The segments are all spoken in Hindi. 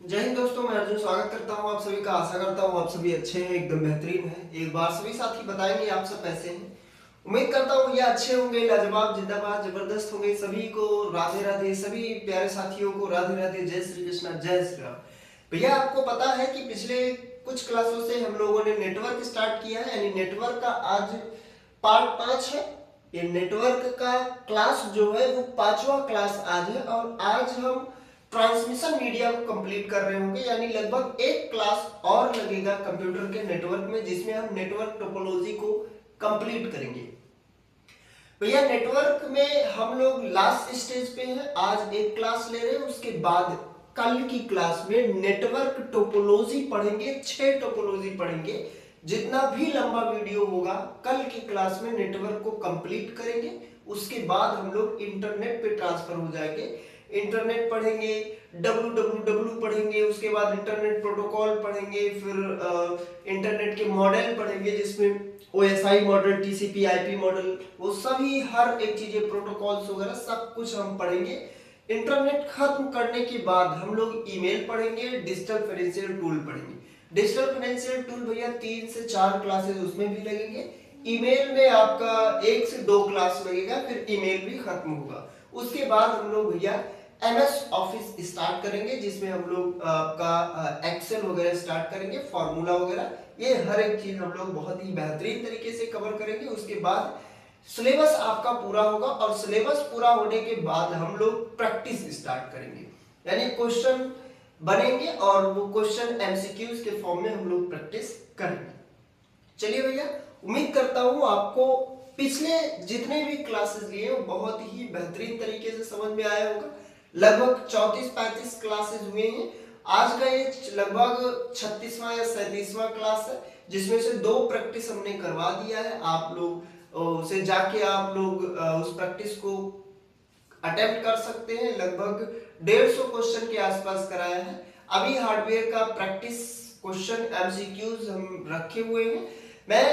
जय हिंद दोस्तों, मैं अर्जुन स्वागत करता हूं आप सभी का। आशा करता हूं आप सभी अच्छे हैं, एकदम बेहतरीन हैं। एक बार सभी साथी बताएंगे आप सब कैसे हैं। उम्मीद करता हूं ये अच्छे होंगे, लाजवाब, जिंदाबाद, जबरदस्त होंगे। सभी को राधे राधे, सभी प्यारे साथियों को राधे राधे, जय श्री कृष्णा, जय श्री राम। भैया आपको पता है कि पिछले कुछ क्लासों से हम लोगों ने नेटवर्क स्टार्ट किया है, यानी नेटवर्क का आज पार्ट 5 है। ये नेटवर्क का क्लास जो है वो 5वां क्लास आज है, और आज हम ट्रांसमिशन मीडिया को कंप्लीट कर रहे होंगे। यानी लगभग एक क्लास और लगेगा कंप्यूटर के नेटवर्क में, जिसमें हम नेटवर्क टोपोलॉजी को कंप्लीट करेंगे। भैया नेटवर्क में हम लोग लास्ट स्टेज पे हैं। आज एक क्लास ले रहे हैं, उसके बाद कल की क्लास में नेटवर्क टोपोलॉजी पढ़ेंगे। 6 टोपोलॉजी पढ़ेंगे। जितना भी लंबा वीडियो होगा कल की क्लास में नेटवर्क को कंप्लीट करेंगे। उसके बाद हम लोग इंटरनेट पे ट्रांसफर हो जाएंगे। इंटरनेट पढ़ेंगे, डब्ल्यू पढ़ेंगे, उसके बाद इंटरनेट प्रोटोकॉल पढ़ेंगे, फिर इंटरनेट के मॉडल पढ़ेंगे, जिसमें OSI model, TCP IP model, वो सभी हर एक चीजें, प्रोटोकॉल्स वगैरह सब कुछ हम पढ़ेंगे। इंटरनेट खत्म करने के बाद हम लोग ईमेल पढ़ेंगे, डिजिटल फाइनेंशियल टूल पढ़ेंगे। डिजिटल फाइनेंशियल टूल भैया 3 से 4 क्लासेस उसमें भी लगेंगे। ईमेल में आपका 1 से 2 क्लास लगेगा, फिर ईमेल भी खत्म होगा। उसके बाद हम लोग भैया MS ऑफिस स्टार्ट करेंगे, जिसमें हम लोग आपका एक्सेल वगैरह स्टार्ट करेंगे, फॉर्मूला वगैरह, ये हर एक चीज हम लोग बहुत ही बेहतरीन तरीके से कवर करेंगे। उसके बाद सिलेबस आपका पूरा होगा, और सिलेबस पूरा होने के बाद हम लोग प्रैक्टिस स्टार्ट करेंगे। यानी क्वेश्चन बनेंगे और वो क्वेश्चन MCQs के फॉर्म में हम लोग प्रैक्टिस करेंगे। चलिए भैया, उम्मीद करता हूँ आपको पिछले जितने भी क्लासेस लिए वो बहुत ही बेहतरीन तरीके से समझ में आया होगा। लगभग 34-35 क्लासेस हुए हैं। आज का ये लगभग 36वां या 37वां क्लास है, जिसमें से 2 प्रैक्टिस हमने करवा दिया है। आप लोग उसे जाके आप लोग उस प्रैक्टिस को अटेम्प्ट कर सकते हैं। लगभग 150 क्वेश्चन के आसपास कराया है। अभी हार्डवेयर का प्रैक्टिस क्वेश्चन MCQs हम रखे हुए हैं। मैं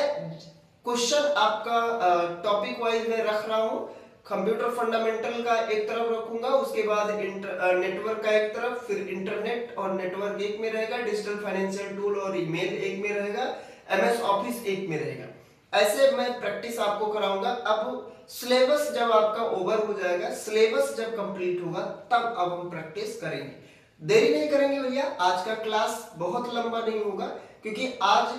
क्वेश्चन आपका टॉपिक वाइज में रख रहा हूँ। कंप्यूटर फंडामेंटल का एक तरफ रखूंगा, उसके बाद नेटवर्क का एक तरफ, फिर इंटरनेट और नेटवर्क एक में रहेगा, डिजिटल फाइनेंशियल टूल और ईमेल एक में रहेगा, MS ऑफिस एक में रहेगा। ऐसे मैं प्रैक्टिस आपको कराऊंगा। अब सिलेबस जब आपका ओवर हो जाएगा, सिलेबस जब कंप्लीट होगा, तब अब हम प्रैक्टिस करेंगे। देरी नहीं करेंगे भैया। आज का क्लास बहुत लंबा नहीं होगा, क्योंकि आज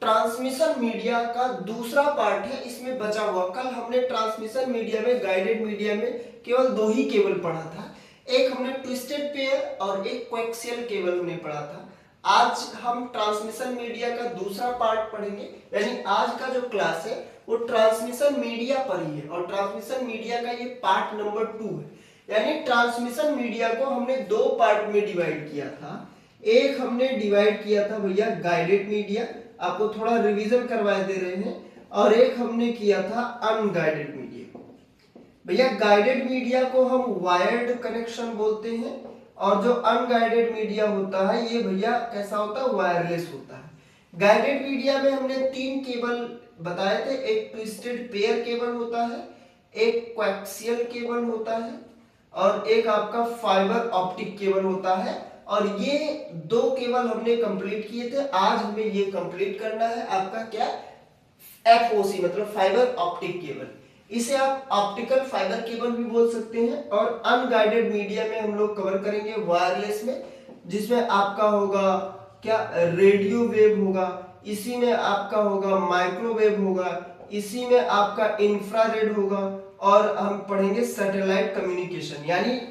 ट्रांसमिशन मीडिया का दूसरा पार्ट है, इसमें बचा हुआ। कल हमने ट्रांसमिशन मीडिया में, गाइडेड मीडिया में केवल 2 ही केबल पढ़ा था। एक हमने ट्विस्टेड पेयर और एक कोएक्सियल केबल हमने पढ़ा था। आज हम ट्रांसमिशन मीडिया का दूसरा पार्ट पढ़ेंगे। यानी आज का जो क्लास है वो ट्रांसमिशन मीडिया पर ही है, और ट्रांसमिशन मीडिया का ये पार्ट नंबर 2 है। यानी ट्रांसमिशन मीडिया को हमने 2 पार्ट में डिवाइड किया था। एक हमने डिवाइड किया था भैया गाइडेड मीडिया, आपको थोड़ा रिवीजन करवाए दे रहे हैं, और एक हमने किया था अनगाइडेड मीडिया। भैया गाइडेड मीडिया को हम वायर्ड कनेक्शन बोलते हैं, और जो अनगाइडेड मीडिया होता है ये भैया कैसा होता है, वायरलेस होता है। गाइडेड मीडिया में हमने 3 केबल बताए थे। एक ट्विस्टेड पेयर केबल होता है, एक कोएक्सियल केबल होता है, और एक आपका फाइबर ऑप्टिक केबल होता है। और ये 2 केबल हमने कंप्लीट किए थे। आज हमें ये कंप्लीट करना है आपका क्या, FOC मतलब फाइबर ऑप्टिक केबल। इसे आप ऑप्टिकल फाइबर केबल भी बोल सकते हैं। और अनगाइडेड मीडिया में हम लोग कवर करेंगे वायरलेस में, जिसमें आपका होगा क्या, रेडियो वेव होगा, इसी में आपका होगा माइक्रोवेव होगा, इसी में आपका इंफ्रारेड होगा, और हम पढ़ेंगे सैटेलाइट कम्युनिकेशन। यानी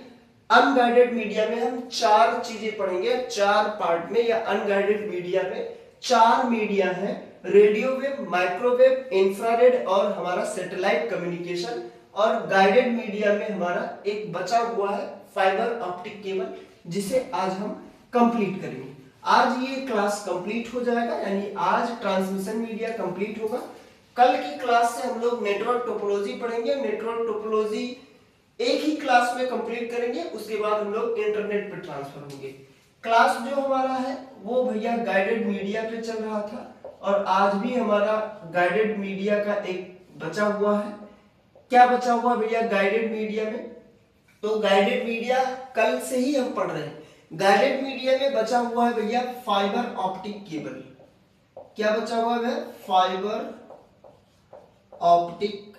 अनगाइडेड मीडिया में हम 4 चीजें पढ़ेंगे, 4 पार्ट में। या अनगाइडेड मीडिया में 4 मीडिया है, रेडियो वेव, माइक्रोवेव, इंफ्रारेड और हमारा सैटेलाइट कम्युनिकेशन। और गाइडेड मीडिया में हमारा एक बचा हुआ है फाइबर ऑप्टिक केबल, जिसे आज हम कंप्लीट करेंगे। आज ये क्लास कंप्लीट हो जाएगा, यानी आज ट्रांसमिशन मीडिया कंप्लीट होगा। कल की क्लास से हम लोग नेटवर्क टोपोलॉजी पढ़ेंगे। नेटवर्क टोपोलॉजी एक ही क्लास में कंप्लीट करेंगे, उसके बाद हम लोग इंटरनेट पे ट्रांसफर होंगे। क्लास जो हमारा है वो भैया गाइडेड मीडिया पे चल रहा था, और आज भी हमारा गाइडेड मीडिया का एक बचा हुआ है। क्या बचा हुआ भैया गाइडेड मीडिया में, तो गाइडेड मीडिया कल से ही हम पढ़ रहे हैं। गाइडेड मीडिया में बचा हुआ है भैया फाइबर ऑप्टिक केबल। क्या बचा हुआ है? Fibre optic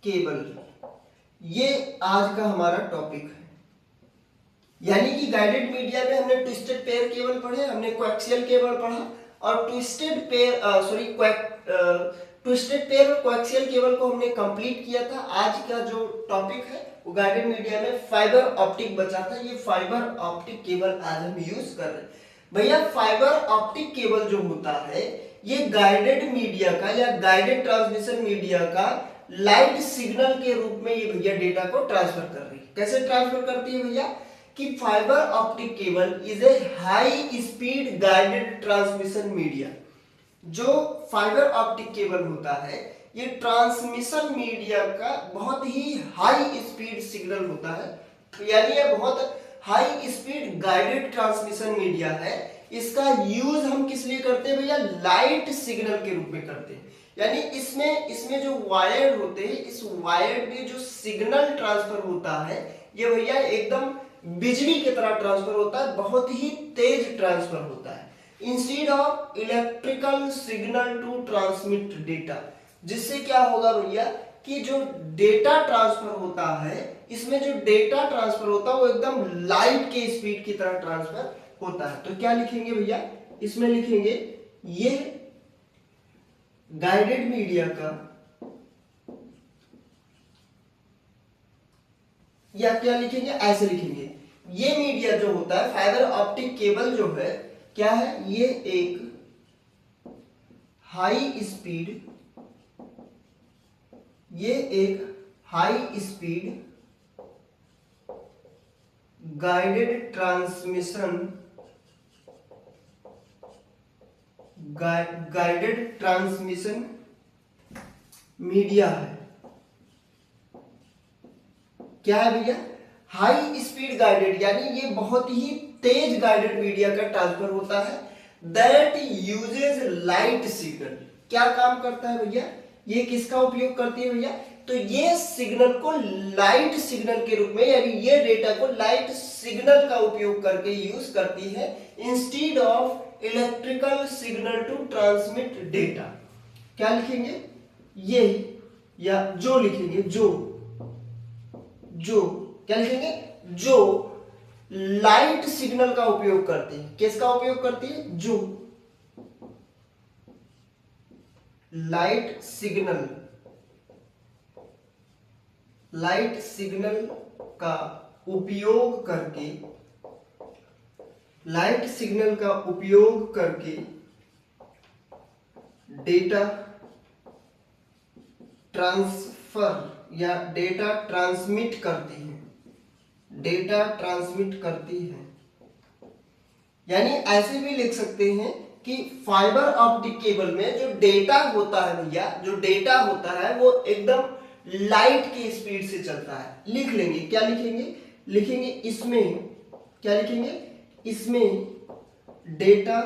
cable. ये आज का हमारा टॉपिक है। यानी कि गाइडेड मीडिया में हमने ट्विस्टेड पेयर केबल पढ़े, हमने कोएक्सियल केबल पढ़ा, और ट्विस्टेड पेयर और कोएक्सियल केबल को हमने कंप्लीट किया था। आज का जो टॉपिक है वो गाइडेड मीडिया में फाइबर ऑप्टिक बचा था। ये फाइबर ऑप्टिक केबल आज हम यूज कर रहे हैं। भैया फाइबर ऑप्टिक केबल जो होता है ये गाइडेड मीडिया का या गाइडेड ट्रांसमिशन मीडिया का लाइट सिग्नल के रूप में ये भैया डेटा को ट्रांसफर कर रही है। कैसे ट्रांसफर करती है भैया? कि fibre optic cable is a high speed guided transmission media. जो फाइबर ऑप्टिक केबल होता है ये ट्रांसमिशन मीडिया का बहुत ही हाई स्पीड सिग्नल होता है। यानी ये बहुत high speed guided transmission media है। इसका यूज हम किस लिए करते हैं भैया? लाइट सिग्नल के रूप में करते हैं। यानी इसमें जो वायर्ड होते हैं, इस वायर्ड में जो सिग्नल ट्रांसफर होता है ये भैया एकदम बिजली की तरह ट्रांसफर होता है, बहुत ही तेज ट्रांसफर होता है। Instead of electrical signal to transmit data, जिससे क्या होगा भैया कि जो डेटा ट्रांसफर होता है, इसमें जो डेटा ट्रांसफर होता है वो एकदम लाइट के स्पीड की तरह ट्रांसफर होता है। तो क्या लिखेंगे भैया? इसमें लिखेंगे ये गाइडेड मीडिया का, या क्या लिखेंगे? ऐसे लिखेंगे, ये मीडिया जो होता है फाइबर ऑप्टिक केबल जो है क्या है? ये एक high speed guided transmission media है। क्या है भैया? हाई स्पीड गाइडेड, यानी ये बहुत ही तेज गाइडेड मीडिया का ट्रांसफर होता है। That usage light signal. क्या काम करता है भैया? ये किसका उपयोग करती है भैया? तो ये सिग्नल को लाइट सिग्नल के रूप में, यानी ये डेटा को लाइट सिग्नल का उपयोग करके यूज करती है instead of electrical signal to transmit data. क्या लिखेंगे? ये या जो लिखेंगे, जो क्या लिखेंगे? जो लाइट सिग्नल का उपयोग करती है। किसका उपयोग करती है? जो लाइट सिग्नल का उपयोग करके डेटा ट्रांसफर या डेटा ट्रांसमिट करती है। यानी ऐसे भी लिख सकते हैं कि फाइबर ऑप्टिक केबल में जो डेटा होता है भैया, जो डेटा होता है वो एकदम लाइट की स्पीड से चलता है। लिख लेंगे, क्या लिखेंगे? लिखेंगे इसमें, क्या लिखेंगे? इसमें डेटा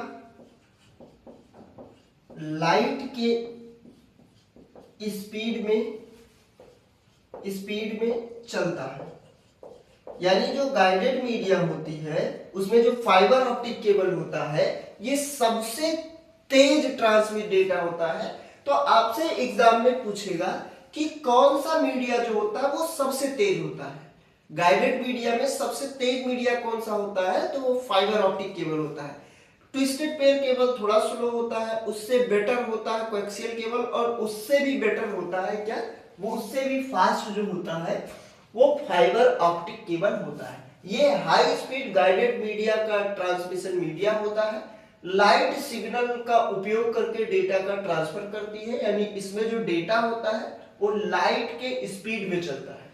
लाइट के स्पीड में चलता है। यानी जो गाइडेड मीडिया होती है उसमें जो फाइबर ऑप्टिक केबल होता है ये सबसे तेज ट्रांसमिट डेटा होता है। तो आपसे एग्जाम में पूछेगा कि कौन सा मीडिया जो होता है वो सबसे तेज होता है। गाइडेड मीडिया में सबसे तेज मीडिया कौन सा होता है? तो वो फाइबर ऑप्टिक केबल होता है। ट्विस्टेड पेयर केबल थोड़ा स्लो होता है, उससे बेटर होता है कोएक्सियल केबल, और उससे भी बेटर होता है क्या? वो उससे भी फास्ट जो होता है वो फाइबर ऑप्टिक केबल होता है। ये हाई स्पीड गाइडेड मीडिया का ट्रांसमिशन मीडिया होता है। लाइट सिग्नल का उपयोग करके डेटा का ट्रांसफर करती है। यानी इसमें जो डेटा होता है वो लाइट के स्पीड में चलता है,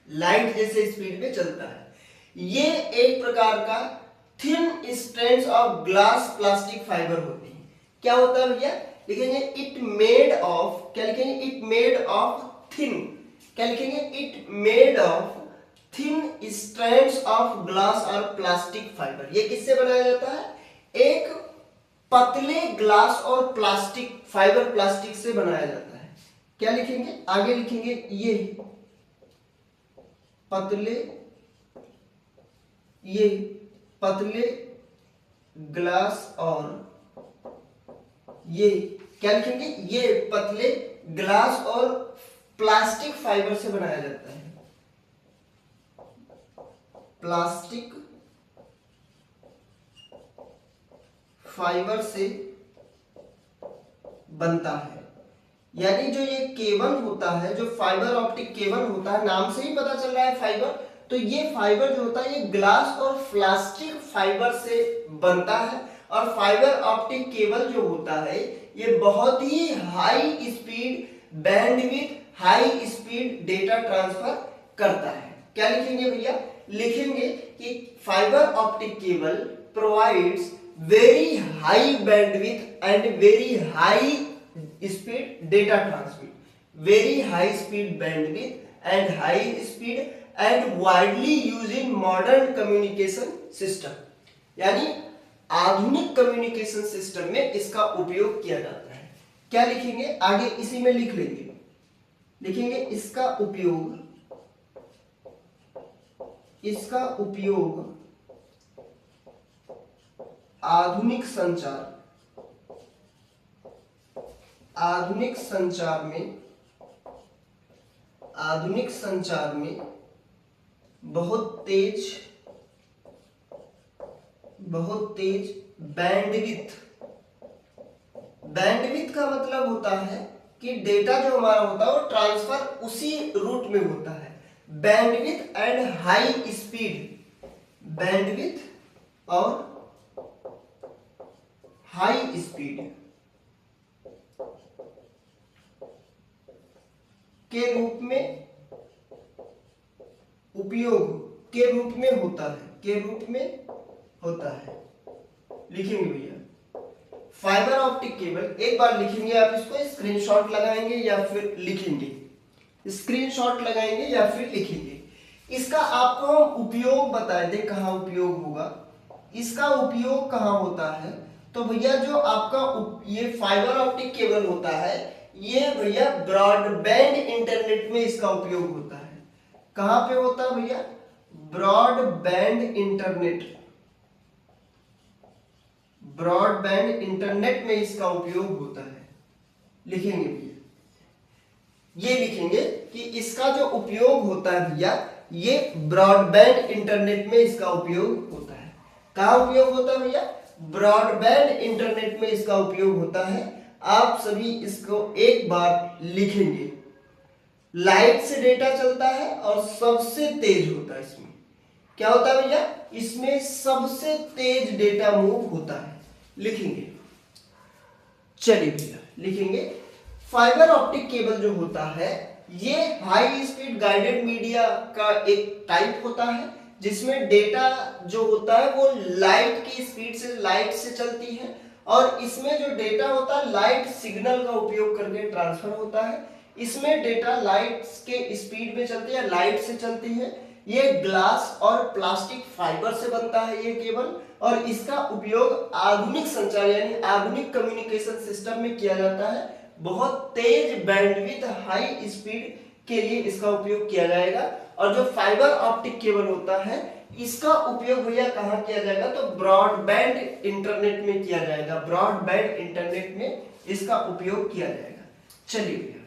लाइट जैसे स्पीड में चलता है। ये एक प्रकार का thin strands of glass plastic fibre होती है। क्या होता है भैया? लिखेंगे इट मेड ऑफ, क्या लिखेंगे? इट मेड ऑफ थिन, क्या लिखेंगे? It made of thin strands of glass और प्लास्टिक फाइबर। ये किससे बनाया जाता है? एक पतले ग्लास और प्लास्टिक फाइबर प्लास्टिक से बनाया जाता है। क्या लिखेंगे? आगे लिखेंगे ये पतले, ये पतले ग्लास और ये क्या लिखेंगे, ये पतले ग्लास और प्लास्टिक फाइबर से बनाया जाता है, प्लास्टिक फाइबर से बनता है। यानी जो ये केबल होता है, जो फाइबर ऑप्टिक केबल होता है, नाम से ही पता चल रहा है फाइबर, तो ये फाइबर जो होता है ये ग्लास और प्लास्टिक फाइबर से बनता है। और फाइबर ऑप्टिक केबल जो होता है ये बहुत ही high speed bandwidth, high speed data transfer करता है। क्या लिखेंगे भैया, लिखेंगे कि fibre optic cable provides very high bandwidth and very high speed data transmit, very high speed bandwidth and high speed and widely used in modern communication system. यानी आधुनिक कम्युनिकेशन सिस्टम में इसका उपयोग किया जाता है। क्या लिखेंगे आगे, इसी में लिख लेंगे, लिखेंगे इसका उपयोग आधुनिक संचार में बहुत तेज बैंडविड्थ का मतलब होता है कि डेटा जो हमारा होता है वो ट्रांसफर उसी रूट में होता है। Bandwidth and high speed, bandwidth और हाई स्पीड के रूप में होता है, लिखेंगे भैया। फाइबर ऑप्टिक केबल, एक बार लिखेंगे आप इसको, स्क्रीनशॉट लगाएंगे या फिर लिखेंगे, स्क्रीनशॉट लगाएंगे या फिर लिखेंगे। इसका आपको हम उपयोग बता दें, कहाँ उपयोग होगा, इसका उपयोग कहाँ होता है। तो भैया जो आपका ये फाइबर ऑप्टिक केबल होता है ये भैया ब्रॉडबैंड इंटरनेट में इसका उपयोग होता है। कहाँ पे होता है भैया, ब्रॉडबैंड इंटरनेट में इसका उपयोग होता है। लिखेंगे भैया, ये लिखेंगे कि इसका जो उपयोग होता है भैया ये ब्रॉडबैंड इंटरनेट में इसका उपयोग होता है। कहाँ उपयोग होता है भैया, ब्रॉडबैंड इंटरनेट में इसका उपयोग होता है। आप सभी इसको एक बार लिखेंगे। लाइट से डेटा चलता है और सबसे तेज होता है। इसमें क्या होता है भैया, इसमें सबसे तेज डेटा मूव होता है। लिखेंगे, चलिए भैया लिखेंगे, फाइबर ऑप्टिक केबल जो होता है ये हाई स्पीड गाइडेड मीडिया का एक टाइप होता है जिसमें डेटा जो होता है वो लाइट की स्पीड से, लाइट से चलती है। और इसमें जो डेटा होता है लाइट सिग्नल का उपयोग करके ट्रांसफर होता है। इसमें डेटा लाइट के स्पीड में चलती है, लाइट से चलती है। ये ग्लास और प्लास्टिक फाइबर से बनता है ये केबल, और इसका उपयोग आधुनिक संचार यानी आधुनिक कम्युनिकेशन सिस्टम में किया जाता है। बहुत तेज बैंडविड्थ, हाई स्पीड के लिए इसका उपयोग किया जाएगा। और जो फाइबर ऑप्टिक केबल होता है इसका उपयोग भैया कहाँ किया जाएगा, तो ब्रॉडबैंड इंटरनेट में किया जाएगा। ब्रॉडबैंड इंटरनेट में इसका उपयोग किया जाएगा। चलिए भैया,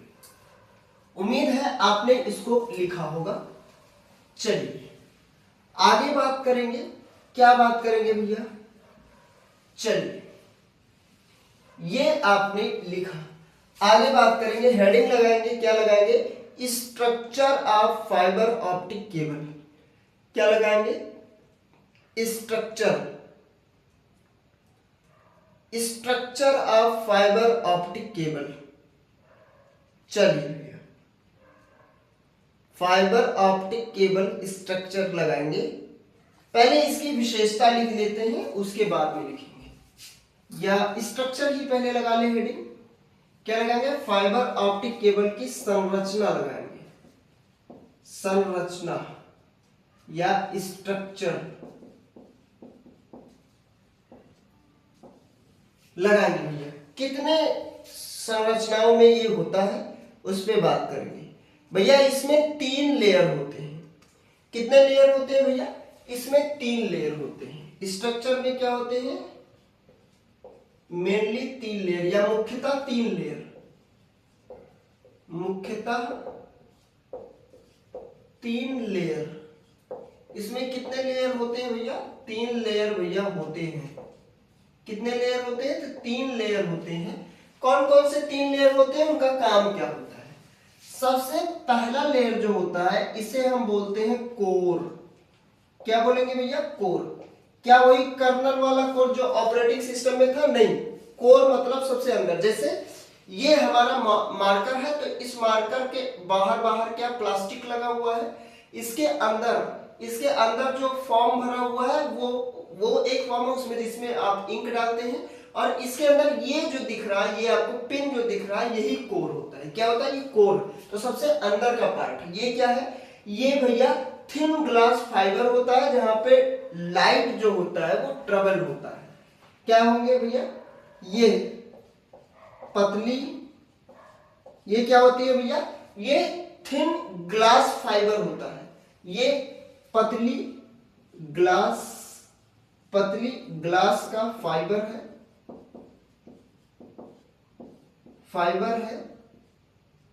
उम्मीद है आपने इसको लिखा होगा। चलिए आगे बात करेंगे, क्या बात करेंगे भैया, चलिए ये आपने लिखा, आगे बात करेंगे, हेडिंग लगाएंगे, क्या लगाएंगे, structure of fibre optic cable. क्या लगाएंगे, structure of fibre optic cable. चलिए भैया फाइबर ऑप्टिक केबल स्ट्रक्चर लगाएंगे। पहले इसकी विशेषता लिख लेते हैं, उसके बाद में लिखेंगे, या स्ट्रक्चर ही पहले लगा ले हेडिंग। क्या लगाएंगे, फाइबर ऑप्टिक केबल की संरचना लगाएंगे, संरचना या स्ट्रक्चर लगाएंगे भैया। कितने संरचनाओं में ये होता है उस पर बात करेंगे भैया। इसमें 3 लेयर होते हैं। कितने लेयर होते हैं भैया, इसमें 3 लेयर होते हैं। स्ट्रक्चर में क्या होते हैं, मेनली 3 लेयर या मुख्यतः 3 लेयर, मुख्यतः 3 लेयर। इसमें कितने लेयर होते हैं भैया, 3 लेयर भैया होते हैं। कितने लेयर होते हैं, तो 3 लेयर होते हैं। कौन कौन से 3 लेयर होते हैं, उनका काम क्या होता है। सबसे पहला लेयर जो होता है इसे हम बोलते हैं कोर। क्या बोलेंगे भैया, कोर। क्या वही कर्नल वाला कोर जो ऑपरेटिंग सिस्टम में था, नहीं। कोर मतलब सबसे अंदर। जैसे ये हमारा मार्कर है, तो इस मार्कर के बाहर बाहर क्या प्लास्टिक लगा हुआ है, इसके अंदर जो फॉर्म भरा हुआ है वो एक फॉर्म है, उसमें इसमें आप इंक डालते हैं, और इसके अंदर ये जो दिख रहा है, ये आपको पिन जो दिख रहा है, यही कोर होता है। क्या होता है, ये कोर। तो सबसे अंदर का पार्ट ये क्या है, ये भैया थिन ग्लास फाइबर होता है, जहां पे लाइट जो होता है वो ट्रेवल होता है। क्या होंगे भैया, ये पतली, ये क्या होती है भैया, ये थिन ग्लास फाइबर होता है। ये पतली ग्लास का फाइबर है,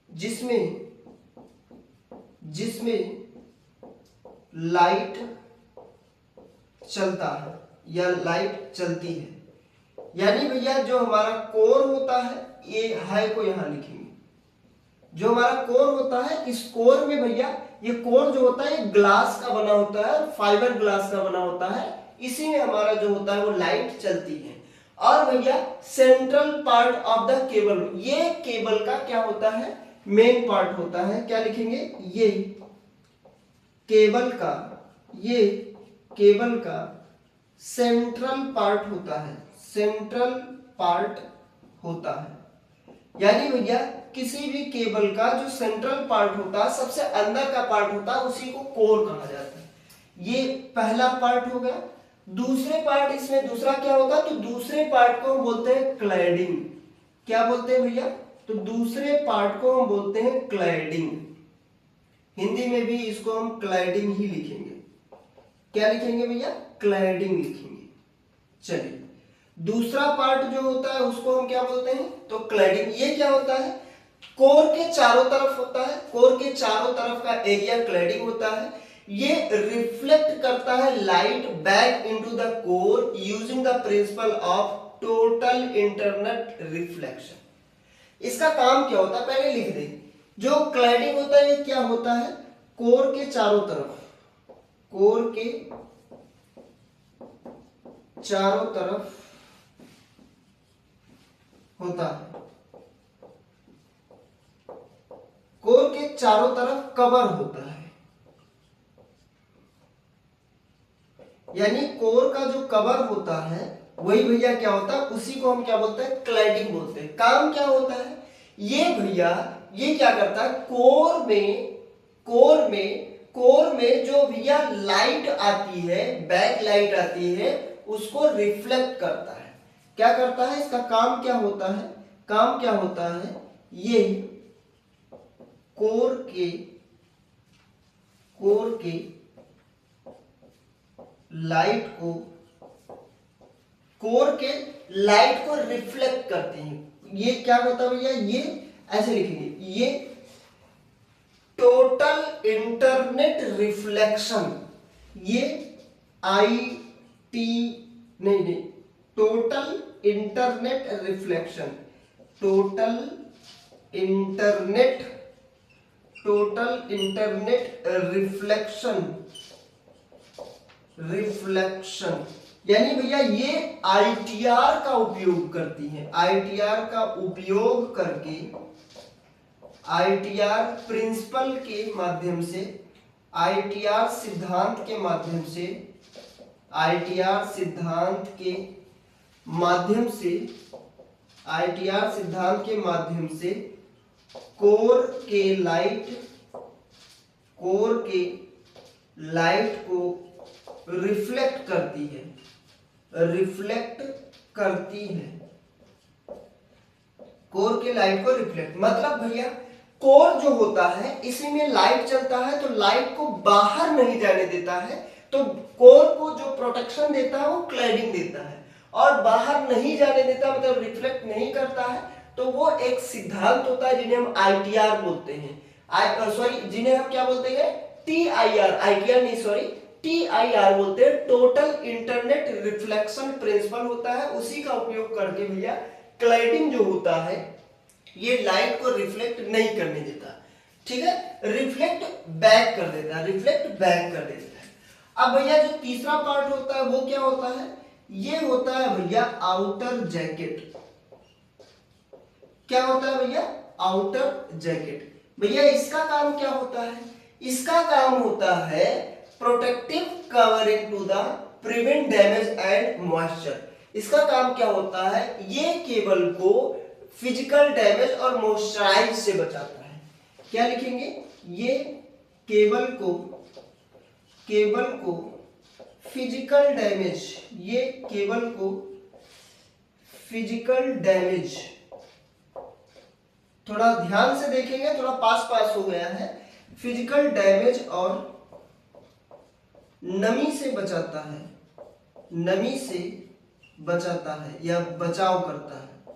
जिसमें लाइट चलता है या लाइट चलती है। यानी भैया जो हमारा कोर होता है, ये है को यहां लिखेंगे। जो हमारा कोर होता है, इस कोर में भैया, ये कोर जो होता है ये ग्लास का बना होता है, फाइबर ग्लास का बना होता है। इसी में हमारा जो होता है वो लाइट चलती है। और भैया central part of the cable, ये केबल का क्या होता है, मेन पार्ट होता है। क्या लिखेंगे, ये केबल का सेंट्रल पार्ट होता है। यानी भैया किसी भी केबल का जो सेंट्रल पार्ट होता है, सबसे अंदर का पार्ट होता है, उसी को कोर कहा जाता है। ये पहला पार्ट हो गया। दूसरे पार्ट, इसमें दूसरा क्या होता है, तो दूसरे पार्ट को हम बोलते हैं क्लैडिंग। क्या बोलते हैं भैया, तो दूसरे पार्ट को हम बोलते हैं क्लैडिंग। हिंदी में भी इसको हम क्लैडिंग ही लिखेंगे। क्या लिखेंगे भैया, क्लैडिंग लिखेंगे। चलिए, दूसरा पार्ट जो होता है उसको हम क्या बोलते हैं, तो क्लैडिंग। ये क्या होता है, कोर के चारों तरफ होता है, कोर के चारों तरफ का एरिया क्लैडिंग होता है। ये रिफ्लेक्ट करता है light back into the core using the principle of total internet reflection. इसका काम क्या होता है, पहले लिख दें। जो क्लैडिंग होता है, ये क्या होता है, कोर के चारों तरफ होता है, कोर के चारों तरफ कवर होता है। यानी कोर का जो कवर होता है वही भैया क्या होता है, उसी को हम क्या बोलते हैं, क्लैडिंग बोलते हैं। काम क्या होता है, ये भैया ये क्या करता है, कोर में जो भैया लाइट आती है, बैक लाइट आती है, उसको रिफ्लेक्ट करता है। क्या करता है, इसका काम क्या होता है, काम क्या होता है, ये कोर के लाइट को रिफ्लेक्ट करते हैं। ये क्या होता है भैया, ये ऐसे लिखेंगे, ये टोटल इंटरनेट रिफ्लेक्शन, ये टोटल इंटरनेट रिफ्लेक्शन, रिफ्लेक्शन। यानी भैया ये आईटीआर का उपयोग करती है। आईटीआर का उपयोग करके, आईटीआर प्रिंसिपल के माध्यम से, आईटीआर सिद्धांत के माध्यम से, आईटीआर सिद्धांत के माध्यम से कोर के लाइट को रिफ्लेक्ट करती है, कोर के लाइट को रिफ्लेक्ट। मतलब भैया कोर जो होता है, इसी में लाइट चलता है, तो लाइट को बाहर नहीं जाने देता है, तो कोर को जो प्रोटेक्शन देता है वो क्लैडिंग देता है, और बाहर नहीं जाने देता, मतलब रिफ्लेक्ट नहीं करता है, तो वो एक सिद्धांत होता है जिन्हें हम आईटीआर बोलते हैं, सॉरी जिन्हें हम क्या बोलते हैं, टीआईआर, आईटीआर नहीं सॉरी टीआईआर बोलते हैं, टोटल इंटरनेट रिफ्लेक्शन प्रिंसिपल होता है। उसी का उपयोग करके भैया क्लाइडिंग जो होता है ये लाइट को रिफ्लेक्ट नहीं करने देता, ठीक है, रिफ्लेक्ट बैक कर देता है, रिफ्लेक्ट बैक कर देता है। अब भैया जो तीसरा पार्ट होता है वो क्या होता है, ये होता है भैया आउटर जैकेट। क्या होता है भैया, आउटर जैकेट। भैया इसका काम क्या होता है, इसका काम होता है protective covering to the prevent damage and moisture. इसका काम क्या होता है, ये केबल को फिजिकल डैमेज और मॉइस्चराइज से बचाता है। क्या लिखेंगे, ये केबल को फिजिकल डैमेज, ये केबल को फिजिकल डैमेज, थोड़ा ध्यान से देखेंगे, थोड़ा पास हो गया है, फिजिकल डैमेज और नमी से बचाता है, नमी से बचाता है या बचाव करता है,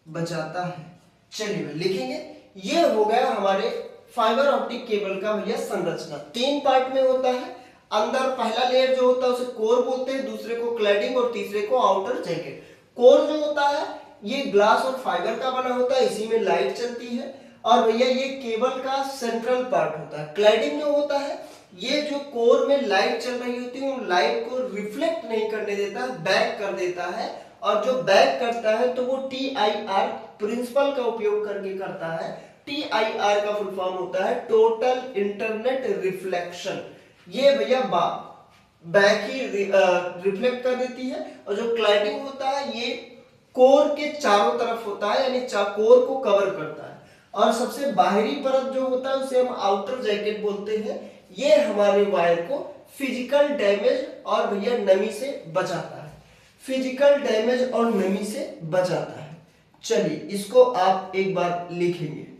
बचाता है। चलिए लिखेंगे, ये हो गया हमारे फाइबर ऑप्टिक केबल का भैया संरचना। 3 पार्ट में होता है। अंदर पहला लेयर जो होता है उसे कोर बोलते हैं, दूसरे को क्लैडिंग और तीसरे को आउटर जैकेट। कोर जो होता है ये ग्लास और फाइबर का बना होता है, इसी में लाइट चलती है, और भैया ये केबल का सेंट्रल पार्ट होता है। क्लैडिंग जो होता है ये जो कोर में लाइट चल रही होती है उन लाइट को रिफ्लेक्ट नहीं करने देता, बैक कर देता है, और जो बैक करता है तो वो टीआईआर प्रिंसिपल का उपयोग करके करता है। टीआईआर का फुल फॉर्म होता है टोटल इंटरनेट रिफ्लेक्शन। ये भैया बैक ही रिफ्लेक्ट कर देती है, और जो क्लैडिंग होता है ये कोर के चारों तरफ होता है, यानी कोर को कवर करता है, और सबसे बाहरी परत जो होता है उसे हम आउटर जैकेट बोलते हैं। ये हमारे वायर को फिजिकल डैमेज और भैया नमी से बचाता है, फिजिकल डैमेज और नमी से बचाता है। चलिए इसको आप एक बार लिखेंगे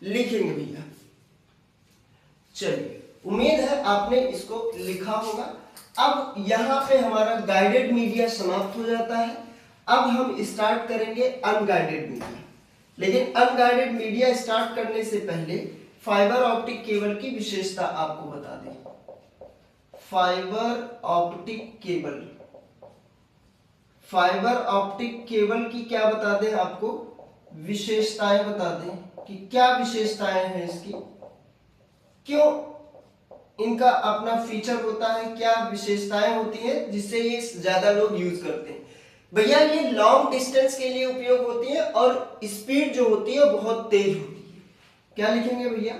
भैया। चलिए उम्मीद है आपने इसको लिखा होगा। अब यहाँ पे हमारा गाइडेड मीडिया समाप्त हो जाता है। अब हम स्टार्ट करेंगे अनगाइडेड मीडिया। लेकिन अनगाइडेड मीडिया स्टार्ट करने से पहले फाइबर ऑप्टिक केबल की विशेषता आपको बता दें। Fibre optic cable, fibre optic cable की क्या बता दें आपको, विशेषताएं बता दें कि क्या विशेषताएं हैं इसकी, क्यों इनका अपना फीचर होता है, क्या विशेषताएं होती हैं जिससे ये ज्यादा लोग यूज करते हैं। भैया ये लॉन्ग डिस्टेंस के लिए उपयोग होती है और स्पीड जो होती है बहुत तेज होती है। क्या लिखेंगे भैया,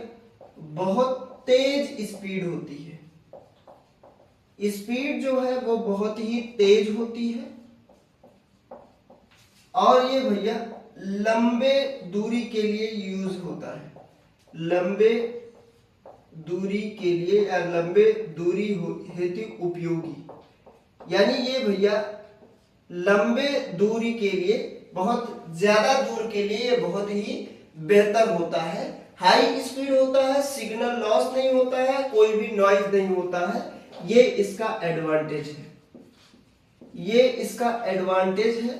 बहुत तेज स्पीड होती है, स्पीड जो है वो बहुत ही तेज होती है, और ये भैया लंबे दूरी के लिए यूज होता है, लंबे दूरी के लिए या लंबे दूरी हेतु उपयोगी, यानी ये भैया लंबे दूरी के लिए, बहुत ज्यादा दूर के लिए ये बहुत ही बेहतर होता है। हाई स्पीड होता है, सिग्नल लॉस नहीं होता है, कोई भी नॉइज नहीं होता है, ये इसका एडवांटेज है, ये इसका एडवांटेज है।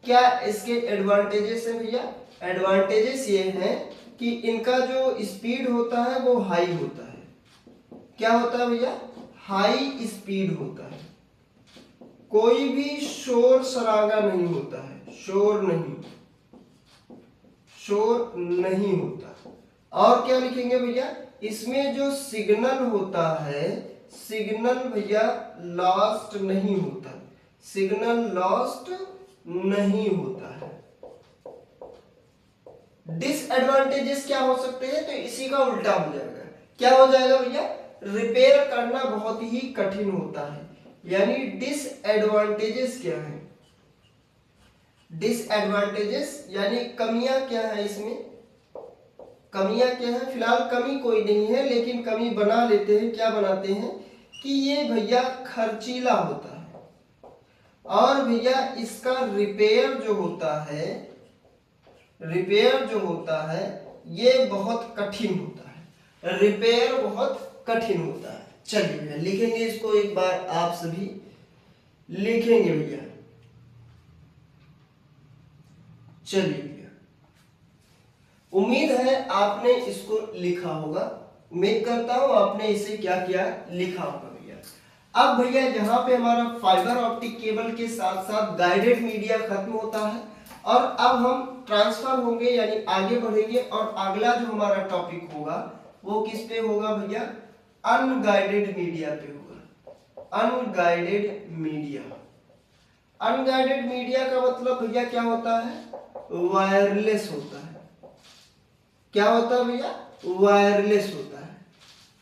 क्या इसके एडवांटेजेस है भैया, एडवांटेजेस ये हैं कि इनका जो स्पीड होता है वो हाई होता है। क्या होता है भैया, हाई स्पीड होता है, कोई भी शोर शरागा नहीं होता है, शोर नहीं होता। और क्या लिखेंगे भैया, इसमें जो सिग्नल होता है, सिग्नल भैया लॉस्ट नहीं होता, सिग्नल लॉस्ट नहीं होता है। डिसएडवांटेजेस क्या हो सकते हैं, तो इसी का उल्टा हो जाएगा। क्या हो जाएगा भैया, रिपेयर करना बहुत ही कठिन होता है, यानी डिसएडवांटेजेस क्या है, डिसएडवांटेजेस यानी कमियां क्या है इसमें, कमियां क्या है, फिलहाल कमी कोई नहीं है लेकिन कमी बना लेते हैं। क्या बनाते हैं कि ये भैया खर्चीला होता है, और भैया इसका रिपेयर जो होता है, रिपेयर जो होता है ये बहुत कठिन होता है, रिपेयर बहुत कठिन होता है। चलिए भैया लिखेंगे इसको एक बार, आप सभी लिखेंगे भैया। चलिए भैया, उम्मीद है आपने इसको लिखा होगा, उम्मीद करता हूं आपने इसे क्या किया, लिखा होगा भैया। अब भैया यहाँ पे हमारा फाइबर ऑप्टिक केबल के साथ साथ गाइडेड मीडिया खत्म होता है और अब हम ट्रांसफर होंगे यानी आगे बढ़ेंगे और अगला जो हमारा टॉपिक होगा वो किस पे होगा भैया, अनगाइडेड मीडिया पे होगा। अनगाइडेड मीडिया, अनगाइडेड मीडिया का मतलब भैया क्या होता है, वायरलेस होता है। क्या होता है भैया, वायरलेस होता है।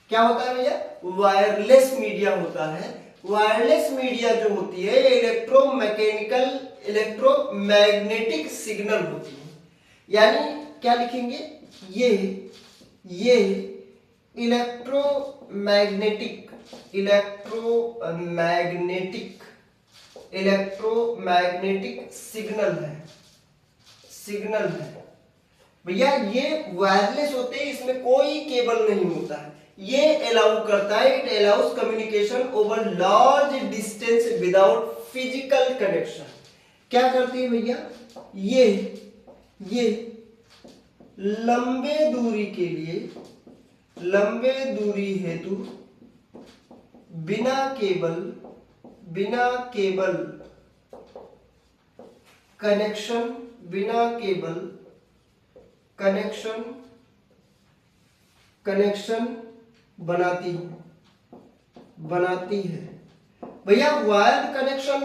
क्या होता है भैया, वायरलेस मीडिया होता है। वायरलेस मीडिया जो होती है इलेक्ट्रोमैकेनिकल इलेक्ट्रोमैग्नेटिक सिग्नल होती है, यानी क्या लिखेंगे, ये इलेक्ट्रोमैग्नेटिक इलेक्ट्रोमैग्नेटिक सिग्नल है भैया। ये वायरलेस होते हैं, इसमें कोई केबल नहीं होता है। ये अलाउ करता है, it allows communication over large distance without physical connection. क्या करती है भैया, ये लंबे दूरी हेतु बिना केबल कनेक्शन बनाती है भैया। वायर्ड कनेक्शन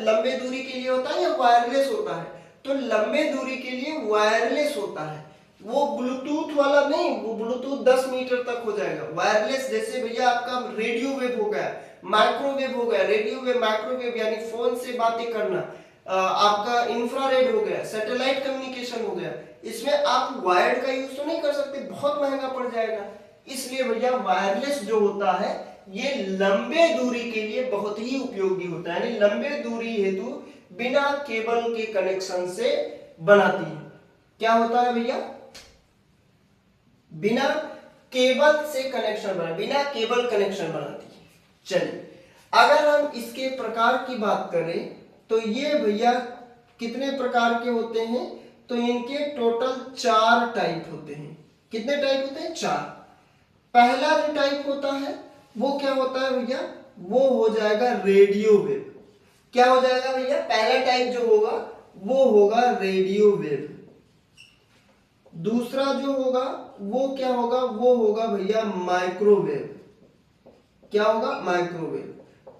लंबे दूरी के लिए होता है या वायरलेस होता है, तो लंबे दूरी के लिए वायरलेस होता है। वो ब्लूटूथ वाला नहीं, वो ब्लूटूथ 10 मीटर तक हो जाएगा। वायरलेस जैसे भैया आपका रेडियो वेव हो गया, माइक्रोवेव हो गया, रेडियो वेव माइक्रोवेव यानी फोन से बातें करना, आपका इंफ्रारेड हो गया, सैटेलाइट कम्युनिकेशन हो गया, इसमें आप वायर्ड का यूज तो नहीं कर सकते, बहुत महंगा पड़ जाएगा। इसलिए भैया वायरलेस जो होता है ये लंबे दूरी के लिए बहुत ही उपयोगी होता है, यानी लंबे दूरी हेतु बिना केबल के कनेक्शन से बनाती है। क्या होता है भैया, बिना केबल कनेक्शन बनाती है। चलिए अगर हम इसके प्रकार की बात करें तो ये भैया कितने प्रकार के होते हैं, तो इनके टोटल 4 टाइप होते हैं। कितने टाइप होते हैं, 4। पहला जो टाइप होता है वो क्या होता है भैया, वो हो जाएगा रेडियो वेव। क्या हो जाएगा भैया, पहला टाइप जो होगा वो होगा रेडियो वेव। दूसरा जो होगा वो क्या होगा, वो होगा भैया माइक्रोवेव। क्या होगा, माइक्रोवेव।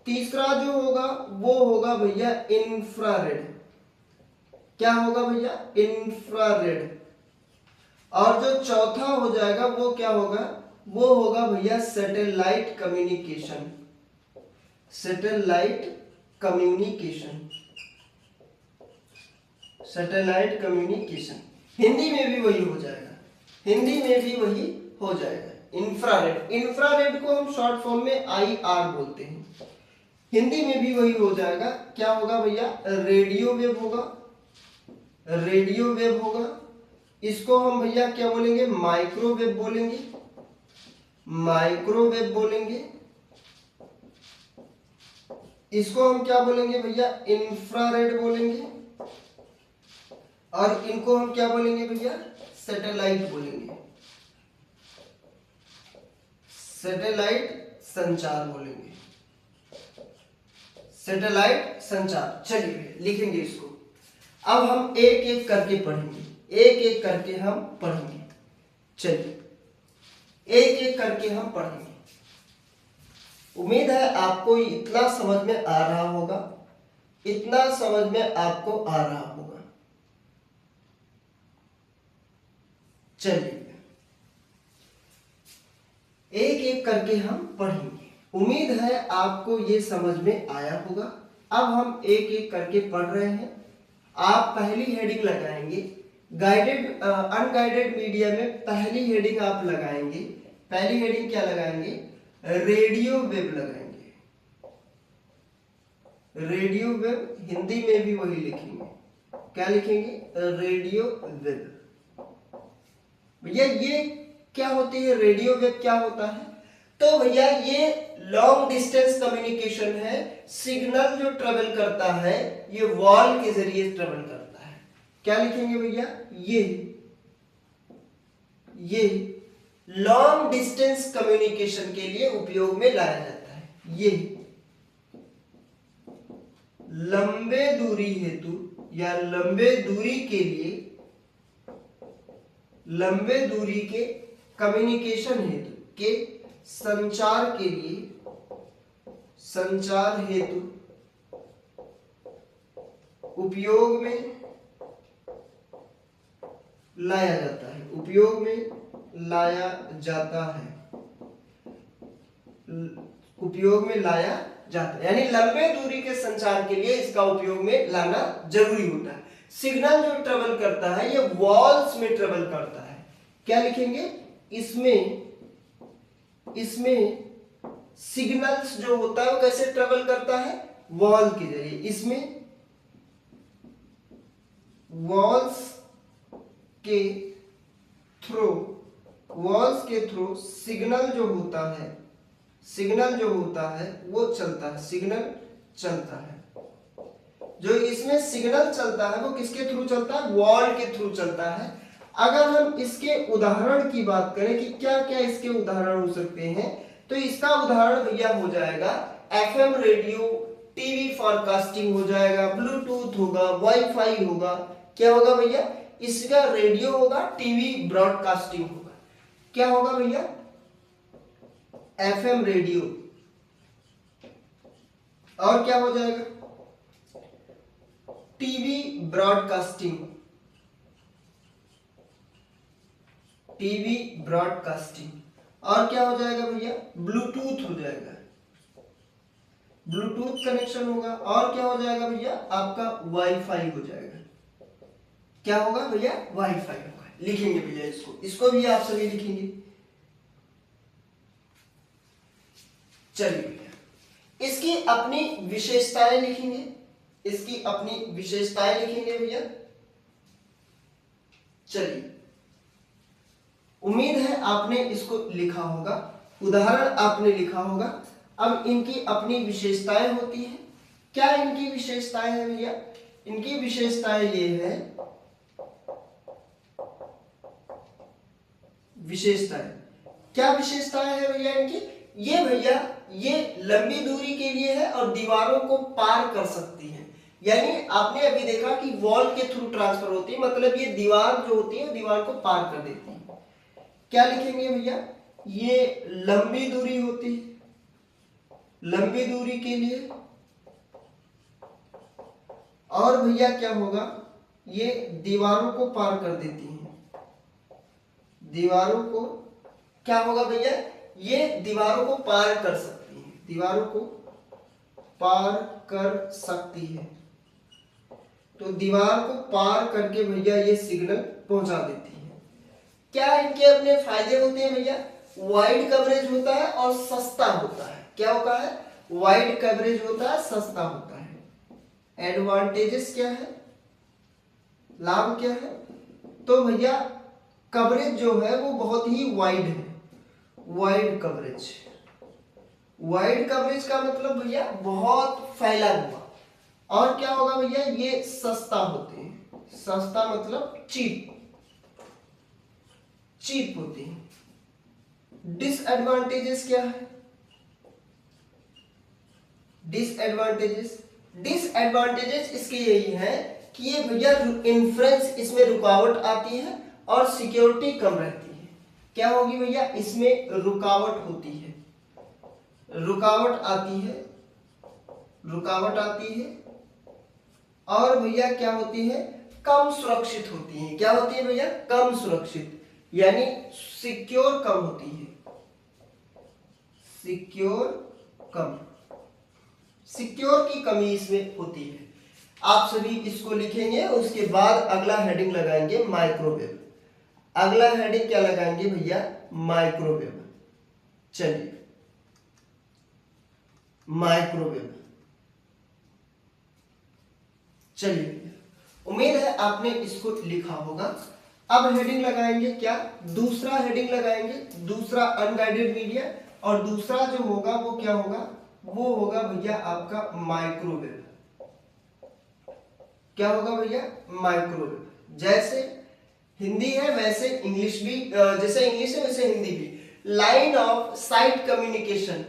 तीसरा जो होगा वो होगा भैया इंफ्रारेड। क्या होगा भैया, इंफ्रारेड। और जो चौथा हो जाएगा वो क्या होगा, वो होगा भैया satellite communication. Satellite communication Hindi में भी वही हो जाएगा, इंफ्रारेड को हम शॉर्ट फॉर्म में IR बोलते हैं, हिंदी में भी वही हो जाएगा। क्या होगा भैया, रेडियो वेव होगा। इसको हम भैया क्या बोलेंगे, माइक्रोवेव बोलेंगे। इसको हम क्या बोलेंगे भैया, इंफ्रारेड बोलेंगे। और इनको हम क्या बोलेंगे भैया, सैटेलाइट बोलेंगे, सैटेलाइट संचार। चलिए लिखेंगे इसको। अब हम एक एक करके पढ़ेंगे, चलिए एक एक करके हम पढ़ेंगे। उम्मीद है आपको इतना समझ में आ रहा होगा, चलिए एक एक करके हम पढ़ेंगे। उम्मीद है आपको ये समझ में आया होगा। अब हम एक एक करके पढ़ रहे हैं। आप पहली हेडिंग लगाएंगे, गाइडेड अनगाइडेड मीडिया में पहली हेडिंग आप लगाएंगे। पहली हेडिंग क्या लगाएंगे, रेडियो वेव लगाएंगे। रेडियो वेव हिंदी में भी वही लिखेंगे, क्या लिखेंगे, रेडियो वेव। भैया ये क्या होती है, रेडियो वेव क्या होता है, तो भैया ये लॉन्ग डिस्टेंस कम्युनिकेशन है। सिग्नल जो ट्रेवल करता है ये वॉल के जरिए ट्रेवल करता है। क्या लिखेंगे भैया? ये लॉन्ग डिस्टेंस कम्युनिकेशन के लिए उपयोग में लाया जाता है। ये लंबे दूरी हेतु या लंबे दूरी के लिए, लंबे दूरी के कम्युनिकेशन हेतु के संचार के लिए, संचार हेतु उपयोग में लाया जाता है। उपयोग में लाया जाता है। उपयोग में लाया जाता है यानी लंबे दूरी के संचार के लिए इसका उपयोग में लाना जरूरी होता है। सिग्नल जो ट्रेवल करता है ये वॉल्स में ट्रेवल करता है। क्या लिखेंगे? इसमें सिग्नल्स जो होता है वो कैसे ट्रेवल करता है? वॉल के जरिए। इसमें वॉल्स के थ्रू सिग्नल जो होता है वो चलता है। सिग्नल चलता है। जो इसमें सिग्नल चलता है वो किसके थ्रू चलता है? वॉल के थ्रू चलता है। अगर हम इसके उदाहरण की बात करें कि क्या क्या इसके उदाहरण हो सकते हैं, तो इसका उदाहरण भैया हो जाएगा एफएम रेडियो, टीवी फॉरकास्टिंग हो जाएगा, ब्लूटूथ होगा, वाईफाई होगा। क्या होगा भैया? इसका रेडियो होगा, टीवी ब्रॉडकास्टिंग होगा। क्या होगा भैया? FM radio. और क्या हो जाएगा? TV broadcasting. TV broadcasting. और क्या हो जाएगा भैया? ब्लूटूथ हो जाएगा। ब्लूटूथ कनेक्शन होगा। और क्या हो जाएगा भैया? आपका वाईफाई हो जाएगा। क्या होगा भैया? वाईफाई होगा। लिखेंगे भैया इसको भी आप सभी लिखेंगे। चलिए भैया इसकी अपनी विशेषताएं लिखेंगे। इसकी अपनी विशेषताएं लिखेंगे भैया। चलिए, उम्मीद है आपने इसको लिखा होगा, उदाहरण आपने लिखा होगा। अब इनकी अपनी विशेषताएं होती हैं। क्या इनकी विशेषताएं हैं भैया? इनकी विशेषताएं ये है, विशेषताएं क्या विशेषताएं हैं भैया इनकी? ये भैया ये लंबी दूरी के लिए है और दीवारों को पार कर सकती है। यानी आपने अभी देखा कि वॉल के थ्रू ट्रांसफर होती है, मतलब ये दीवार जो होती है दीवार को पार कर देती है। क्या लिखेंगे भैया? ये लंबी दूरी होती है, लंबी दूरी के लिए। और भैया क्या होगा? ये दीवारों को पार कर देती है। दीवारों को क्या होगा भैया? ये दीवारों को पार कर सकती है। दीवारों को पार कर सकती है। तो दीवार को पार करके भैया ये सिग्नल पहुंचा देती है। क्या इनके अपने फायदे होते हैं भैया? वाइड कवरेज होता है और सस्ता होता है। क्या होता है? वाइड कवरेज होता है, सस्ता होता है। एडवांटेजेस क्या है? लाभ क्या है? तो भैया कवरेज जो है वो बहुत ही वाइड है। Wide coverage. वाइड कवरेज का मतलब भैया बहुत फैला हुआ। और क्या होगा भैया? ये सस्ता होते हैं। सस्ता मतलब चीप, चीप होते हैं। डिसएडवांटेजेस क्या है? डिसएडवांटेजेस इसके यही है कि ये भैया इन्फ्रेंस, इसमें रुकावट आती है और सिक्योरिटी कम रहती है। क्या होगी भैया? इसमें रुकावट होती है, रुकावट आती है। और भैया क्या होती है? कम सुरक्षित होती है। क्या होती है भैया? कम सुरक्षित, यानी सिक्योर कम होती है। सिक्योर की कमी इसमें होती है। आप सभी इसको लिखेंगे। उसके बाद अगला हेडिंग लगाएंगे माइक्रोवेव। अगला हेडिंग क्या लगाएंगे भैया? माइक्रोवेव। चलिए, माइक्रोवेव। चलिए, उम्मीद है आपने इसको लिखा होगा। अब हेडिंग लगाएंगे क्या? दूसरा हेडिंग लगाएंगे, दूसरा अनगाइडेड मीडिया। और दूसरा जो होगा वो क्या होगा, वो होगा भैया आपका माइक्रोवेव। क्या होगा भैया, माइक्रोवेव। जैसे हिंदी है वैसे इंग्लिश भी, जैसे इंग्लिश है वैसे हिंदी भी। Line of sight communication,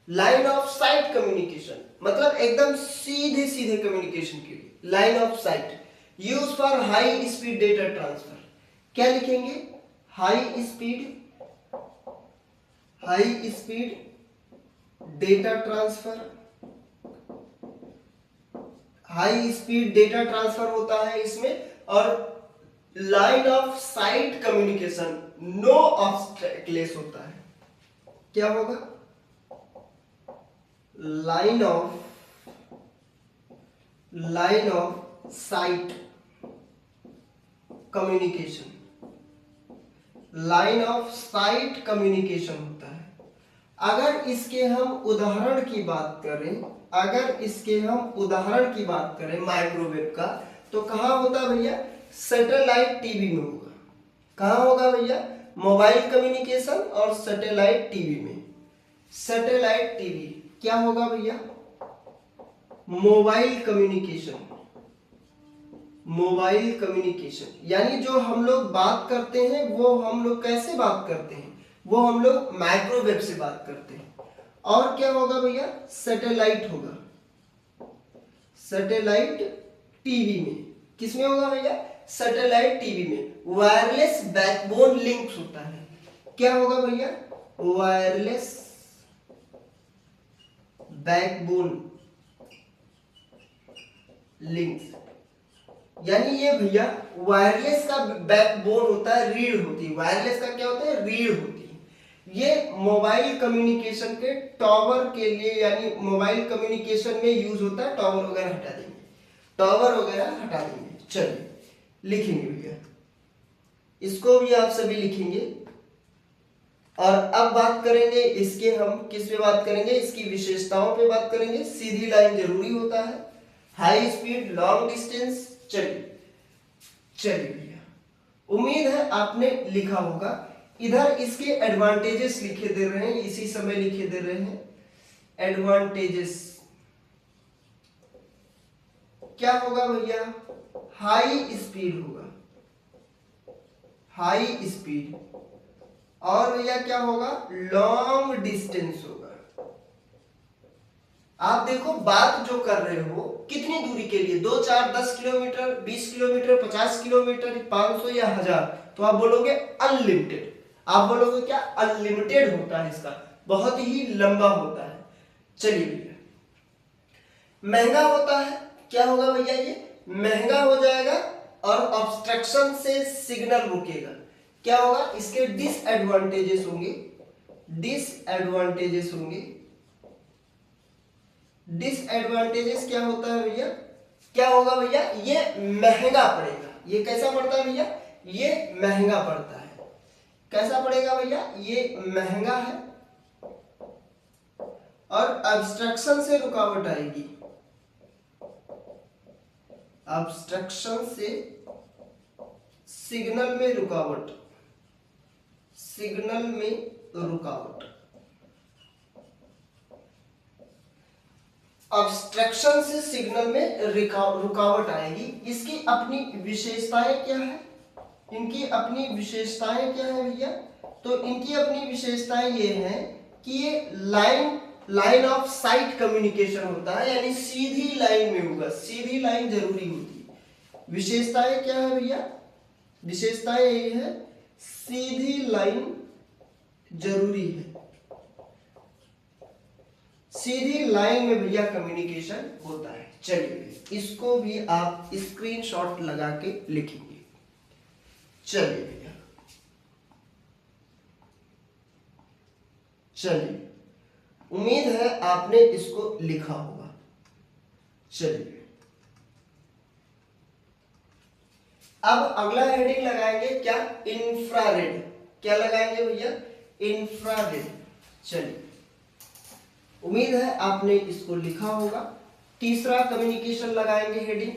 line of sight communication मतलब एकदम सीधे सीधे कम्युनिकेशन के लिए line of sight. Use for high speed data transfer. क्या लिखेंगे, high speed, high speed data transfer. High speed data transfer होता है इसमें। और line of sight communication, no obstacles होता है। क्या होगा, line of sight communication, line of sight communication होता है। अगर इसके हम उदाहरण की बात करें, अगर इसके हम उदाहरण की बात करें माइक्रोवेव का, तो कहां होता है भैया, सैटेलाइट टीवी में होगा। कहां होगा भैया, मोबाइल कम्युनिकेशन और सैटेलाइट टीवी में। सैटेलाइट टीवी क्या होगा भैया, मोबाइल कम्युनिकेशन, मोबाइल कम्युनिकेशन। यानी जो हम लोग बात करते हैं वो हम लोग कैसे बात करते हैं, वो हम लोग माइक्रोवेव से बात करते हैं। और क्या होगा भैया, सैटेलाइट होगा, सैटेलाइट टीवी में। किसमें होगा भैया, सैटेलाइट टीवी में। वायरलेस बैकबोन लिंक्स होता है। क्या होगा भैया, वायरलेस बैकबोन लिंक्स। यानी ये भैया वायरलेस का बैकबोन होता है, रीढ़ होती है। वायरलेस का क्या होता है, रीढ़ होती है। ये मोबाइल कम्युनिकेशन के टावर के लिए, यानी मोबाइल कम्युनिकेशन में यूज होता है। टावर वगैरह हटा देंगे, टावर वगैरह हटा देंगे। चलिए लिखेंगे भैया, इसको भी आप सभी लिखेंगे। और अब बात करेंगे इसके, हम किस पे बात करेंगे, इसकी विशेषताओं पे बात करेंगे। सीधी लाइन जरूरी होता है, हाई स्पीड, लॉन्ग डिस्टेंस। चलिए चलिए भैया, उम्मीद है आपने लिखा होगा। इधर इसके एडवांटेजेस लिखे दे रहे हैं, इसी समय लिखे दे रहे हैं एडवांटेजेस। क्या होगा भैया, हाई स्पीड होगा, हाई स्पीड। और भैया क्या होगा, लॉन्ग डिस्टेंस होगा। आप देखो बात जो कर रहे हो कितनी दूरी के लिए, 2, 4, 10 किलोमीटर, 20 किलोमीटर, 50 किलोमीटर, 500 या 1000, तो आप बोलोगे अनलिमिटेड। आप बोलोगे क्या, अनलिमिटेड होता है इसका, बहुत ही लंबा होता है। चलिए भैया, महंगा होता है। क्या होगा भैया, ये महंगा हो जाएगा और ऑब्स्ट्रक्शन से सिग्नल रुकेगा। क्या होगा, इसके डिसएडवांटेजेस होंगे, डिसएडवांटेजेस होंगे। डिसएडवांटेजेस क्या होता है भैया, क्या होगा भैया, ये महंगा पड़ेगा। ये कैसा पड़ता है भैया, ये महंगा पड़ता है। कैसा पड़ेगा भैया, ये महंगा है। और ऑब्स्ट्रक्शन से रुकावट आएगी, ऑब्स्ट्रक्शन से सिग्नल में रुकावट, सिग्नल में रुकावट। ऑब्स्ट्रक्शन से सिग्नल में रुकावट आएगी। इसकी अपनी विशेषताएं क्या है, इनकी अपनी विशेषताएं क्या है भैया, तो इनकी अपनी विशेषताएं ये हैं कि ये लाइन ऑफ साइट कम्युनिकेशन होता है, यानी सीधी लाइन में होगा। सीधी लाइन जरूरी होती है। विशेषताएं क्या है भैया, विशेषताएं ये है, सीधी लाइन जरूरी है। सीधी लाइन में भैया कम्युनिकेशन होता है। चलिए इसको भी आप स्क्रीनशॉट लगा के लिखेंगे। चलिए भैया, चलिए उम्मीद है आपने इसको लिखा होगा। चलिए अब अगला हेडिंग लगाएंगे क्या, इंफ्रारेड। क्या लगाएंगे भैया, इंफ्रारेड। चलिए उम्मीद है आपने इसको लिखा होगा। तीसरा कम्युनिकेशन लगाएंगे हेडिंग,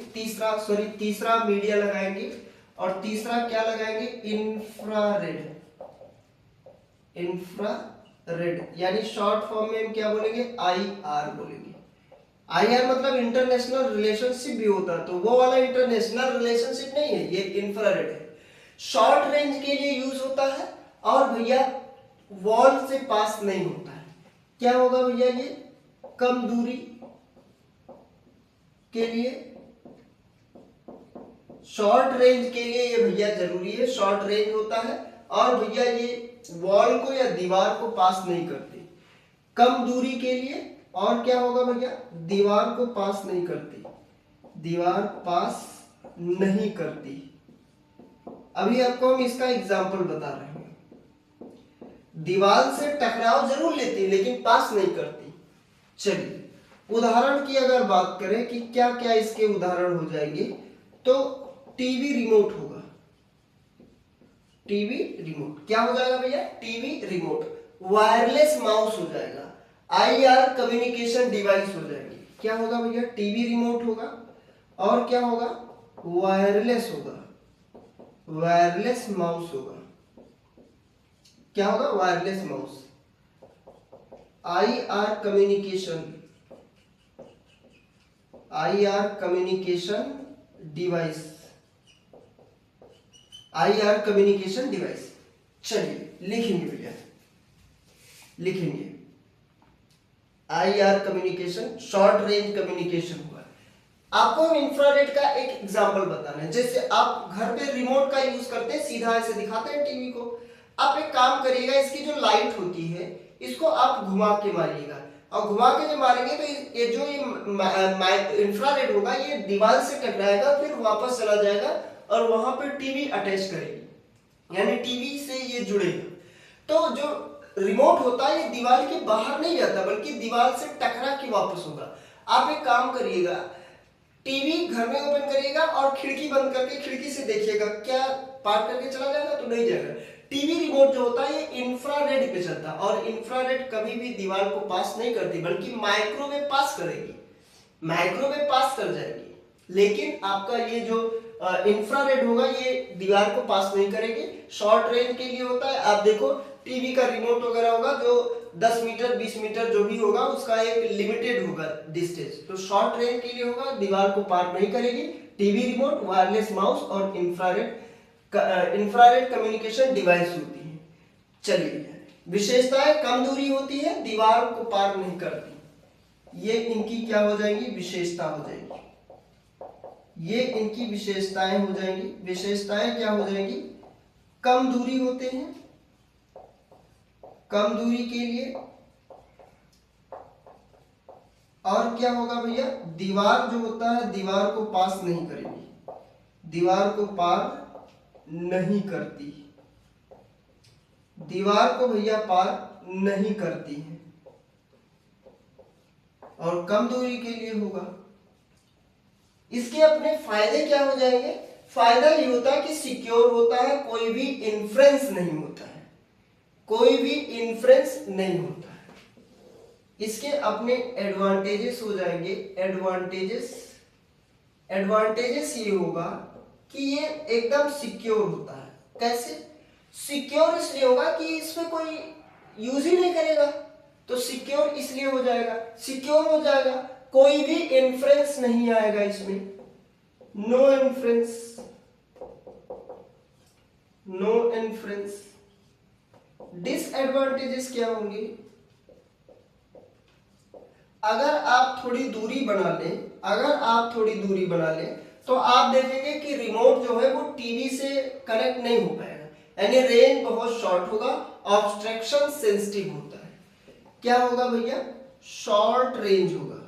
तीसरा मीडिया लगाएंगे। और तीसरा क्या लगाएंगे, इंफ्रारेड, इंफ्रारेड। रेड, यानी शॉर्ट फॉर्म में हम क्या बोलेंगे, IR बोलेंगे। IR मतलब इंटरनेशनल रिलेशनशिप भी होता है, तो वो वाला इंटरनेशनल रिलेशनशिप नहीं है, ये इंफ्रारेड है। शॉर्ट रेंज के लिए यूज होता है और भैया वॉल से पास नहीं होता है। क्या होगा भैया, ये कम दूरी के लिए, शॉर्ट रेंज के लिए ये भैया जरूरी है, शॉर्ट रेंज होता है। और भैया ये वॉल को या दीवार को पास नहीं करती, कम दूरी के लिए। और क्या होगा भैया, दीवार को पास नहीं करती, दीवार पास नहीं करती। अभी आपको हम इसका एग्जाम्पल बता रहे हैं। दीवार से टकराव जरूर लेती है लेकिन पास नहीं करती। चलिए उदाहरण की अगर बात करें कि क्या क्या इसके उदाहरण हो जाएंगे, तो टीवी रिमोट होगा। टीवी रिमोट क्या हो जाएगा भैया, टीवी रिमोट। वायरलेस माउस हो जाएगा, IR कम्युनिकेशन डिवाइस हो जाएगी। क्या होगा भैया, टीवी रिमोट होगा और क्या होगा, वायरलेस होगा, वायरलेस माउस होगा। क्या होगा, wireless mouse. IR communication, IR communication device, IR communication device. चलिए लिखेंगे भैया, लिखेंगे IR communication, short range communication हुआ। आपको हम इंफ्रारेड का एक एग्जांपल बताना है। जैसे आप घर पे रिमोट का यूज करते हैं, सीधा ऐसे दिखाते हैं टीवी को। आप एक काम करिएगा, इसकी जो लाइट होती है इसको आप घुमा के मारिएगा, और घुमा के जब मारेंगे तो ये जो ये इंफ्रारेड होगा ये दीवार से टकराएगा, फिर वापस चला जाएगा और वहां पे टीवी अटैच करेगी, यानी टीवी से ये जुड़ेगा। तो जो रिमोट होता है ये दीवार के बाहर नहीं जाता बल्कि दीवार से टकरा के वापस होगा। आप एक काम करिएगा, टीवी घर में ओपन करिएगा और खिड़की बंद करके खिड़की से देखिएगा, क्या पार करके चला जाएगा, तो नहीं जाएगा। टीवी रिमोट जो होता है ये इंफ्रारेड पे चलता है, और इंफ्रारेड कभी भी दीवार को पास नहीं करती बल्कि माइक्रोवेव पास करेगी, माइक्रोवेव पास कर जाएगी। लेकिन आपका ये जो इंफ्रारेड होगा ये दीवार को पास नहीं करेगी, शॉर्ट रेंज के लिए होता है। आप देखो टीवी का रिमोट वगैरह होगा जो 10 मीटर 20 मीटर जो भी होगा उसका एक लिमिटेड होगा डिस्टेंस, तो शॉर्ट रेंज के लिए होगा, दीवार को पार नहीं करेगी। टीवी रिमोट, वायरलेस माउस और इंफ्रारेड कम्युनिकेशन डिवाइस होती है। चलिए विशेषताएं, कम दूरी होती है, दीवार को पार नहीं करती, ये इनकी क्या हो जाएंगी, विशेषता हो जाएगी। ये इनकी विशेषताएं हो जाएंगी। विशेषताएं क्या हो जाएंगी, कम दूरी होते हैं, कम दूरी के लिए। और क्या होगा भैया, दीवार जो होता है दीवार को पास नहीं करेगी, दीवार को पार नहीं करती, दीवार को भैया पार नहीं करती है। और कम दूरी के लिए होगा। इसके अपने फायदे क्या हो जाएंगे, फायदा ये होता है कि सिक्योर होता है, कोई भी इन्फ्रेंस नहीं होता है, कोई भी इन्फ्रेंस नहीं होता है। इसके अपने एडवांटेजेस हो जाएंगे। एडवांटेजेस, एडवांटेजेस ये होगा कि ये एकदम सिक्योर होता है। कैसे सिक्योर, इसलिए होगा कि इसमें कोई यूज ही नहीं करेगा, तो सिक्योर इसलिए हो जाएगा, सिक्योर हो जाएगा, कोई भी इन्फ्रेंस नहीं आएगा इसमें, no inference, no inference. Disadvantages क्या होंगे, अगर आप थोड़ी दूरी बना लें, अगर आप थोड़ी दूरी बना लें तो आप देखेंगे कि रिमोट जो है वो टीवी से कनेक्ट नहीं हो पाएगा, यानी रेंज बहुत शॉर्ट होगा, ऑब्स्ट्रक्शन सेंसिटिव होता है। क्या होगा भैया, शॉर्ट रेंज होगा,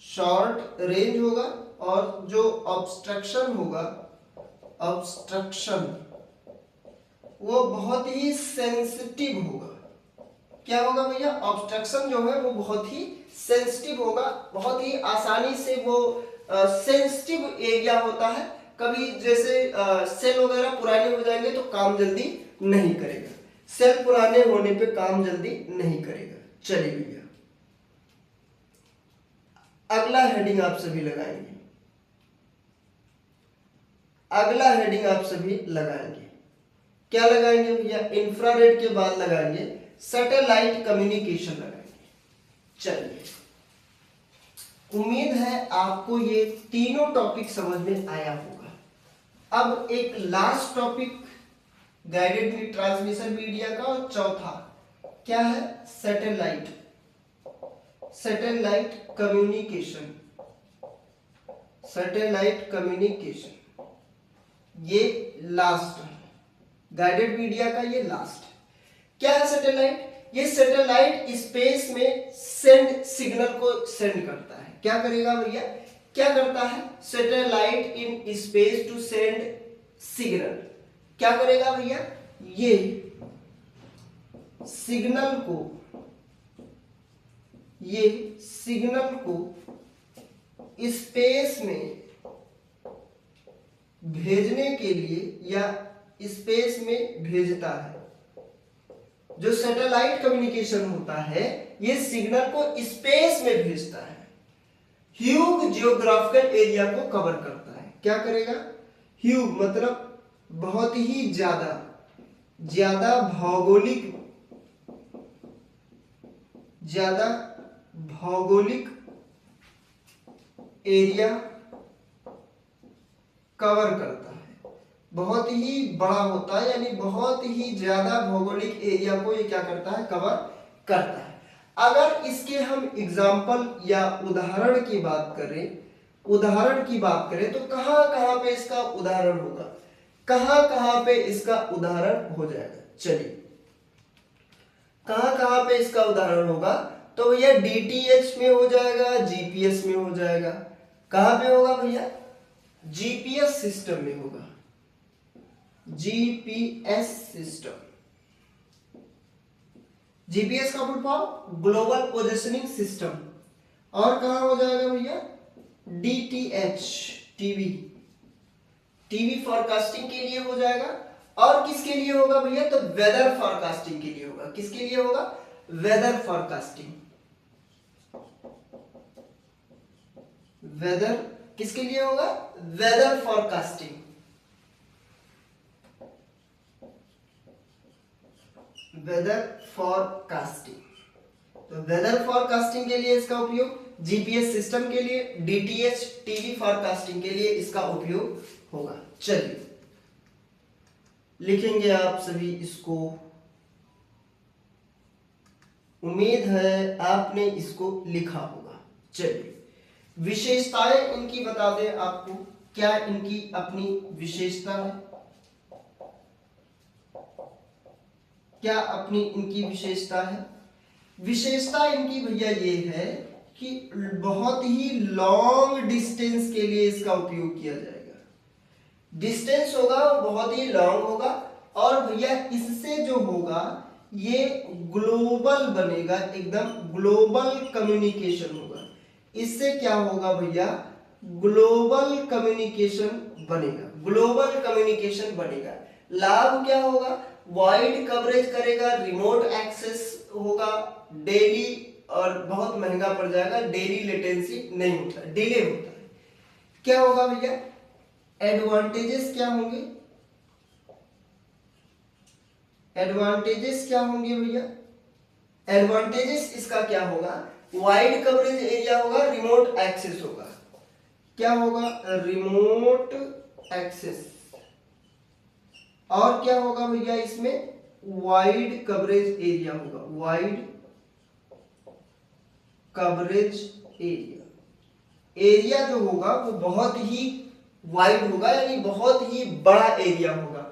शॉर्ट रेंज होगा, और जो ऑब्स्ट्रक्शन होगा, ऑब्स्ट्रक्शन वो बहुत ही सेंसिटिव होगा। क्या होगा भैया, ऑब्स्ट्रक्शन जो है वो बहुत ही सेंसिटिव होगा, बहुत ही आसानी से वो सेंसिटिव एरिया होता है। कभी जैसे सेल वगैरह पुराने हो जाएंगे तो काम जल्दी नहीं करेगा, सेल पुराने होने पे काम जल्दी नहीं करेगा। चलिए भैया अगला हेडिंग आप सभी लगाएंगे, अगला हेडिंग आप सभी लगाएंगे। क्या लगाएंगे भैया, इंफ्रारेड के बाद लगाएंगे सैटेलाइट कम्युनिकेशन लगाएंगे। चलिए, उम्मीद है आपको ये तीनों टॉपिक समझ में आया होगा। अब एक last topic guided transmission media का, और चौथा क्या है, सैटेलाइट कम्युनिकेशन। सैटेलाइट कम्युनिकेशन ये लास्ट है, गाइडेड मीडिया का ये लास्ट। क्या है सैटेलाइट? ये सैटेलाइट स्पेस में सिग्नल को सेंड करता है। क्या करेगा भैया? क्या करता है? Satellite in space to send signal. क्या करेगा भैया? ये सिग्नल को स्पेस में भेजने के लिए या स्पेस में भेजता है। जो सैटेलाइट कम्युनिकेशन होता है ये सिग्नल को स्पेस में भेजता है, ह्यूज जियोग्राफिकल एरिया को कवर करता है। क्या करेगा? ह्यूज मतलब बहुत ही ज्यादा भौगोलिक एरिया कवर करता है। बहुत ही बड़ा होता है, यानी बहुत ही ज्यादा भौगोलिक एरिया को ये क्या करता है? कवर करता है। अगर इसके हम एग्जाम्पल या उदाहरण की बात करें तो कहां पे इसका उदाहरण होगा, कहां पे इसका उदाहरण हो जाएगा? चलिए, कहां पे इसका उदाहरण होगा? तो भैया डीटीएच में हो जाएगा, जीपीएस में हो जाएगा। कहां पे होगा भैया? जीपीएस सिस्टम में होगा, जीपीएस सिस्टम। जीपीएस का full form global positioning system. और कहां हो जाएगा भैया? डीटीएच, टीवी फॉरकास्टिंग के लिए हो जाएगा। और किसके लिए होगा भैया? तो वेदर फॉरकास्टिंग के लिए होगा। किसके लिए होगा? Weather forecasting. वेदर किसके लिए होगा? Weather forecasting. Weather forecasting. तो वेदर फॉरकास्टिंग के लिए इसका उपयोग, जीपीएस सिस्टम के लिए, डीटीएच टीवी फॉरकास्टिंग के लिए इसका उपयोग होगा। चलिए, लिखेंगे आप सभी इसको। उम्मीद है आपने इसको लिखा होगा। चलिए, विशेषताएं इनकी बता दें आपको, क्या इनकी अपनी विशेषता है? क्या अपनी इनकी विशेषता है? विशेषता इनकी भैया ये है कि बहुत ही लॉन्ग डिस्टेंस के लिए इसका उपयोग किया जाएगा। डिस्टेंस होगा वो बहुत ही लॉन्ग होगा, और भैया इससे जो होगा ये ग्लोबल बनेगा, एकदम ग्लोबल कम्युनिकेशन होगा। इससे क्या होगा भैया? ग्लोबल कम्युनिकेशन बनेगा, ग्लोबल कम्युनिकेशन बनेगा। लाभ क्या होगा? वाइड कवरेज करेगा, रिमोट एक्सेस होगा, डेली, और बहुत महंगा पड़ जाएगा, डेली लेटेंसी नहीं होता, डिले होता है। क्या होगा भैया? एडवांटेजेस क्या होंगे? एडवांटेजेस क्या होंगे भैया? एडवांटेजेस इसका क्या होगा? वाइड कवरेज एरिया होगा, रिमोट एक्सेस होगा। क्या होगा? Remote access. और क्या होगा भैया इसमें? वाइड कवरेज एरिया होगा, वाइड कवरेज एरिया। एरिया जो होगा वो बहुत ही वाइड होगा, यानी बहुत ही बड़ा एरिया होगा।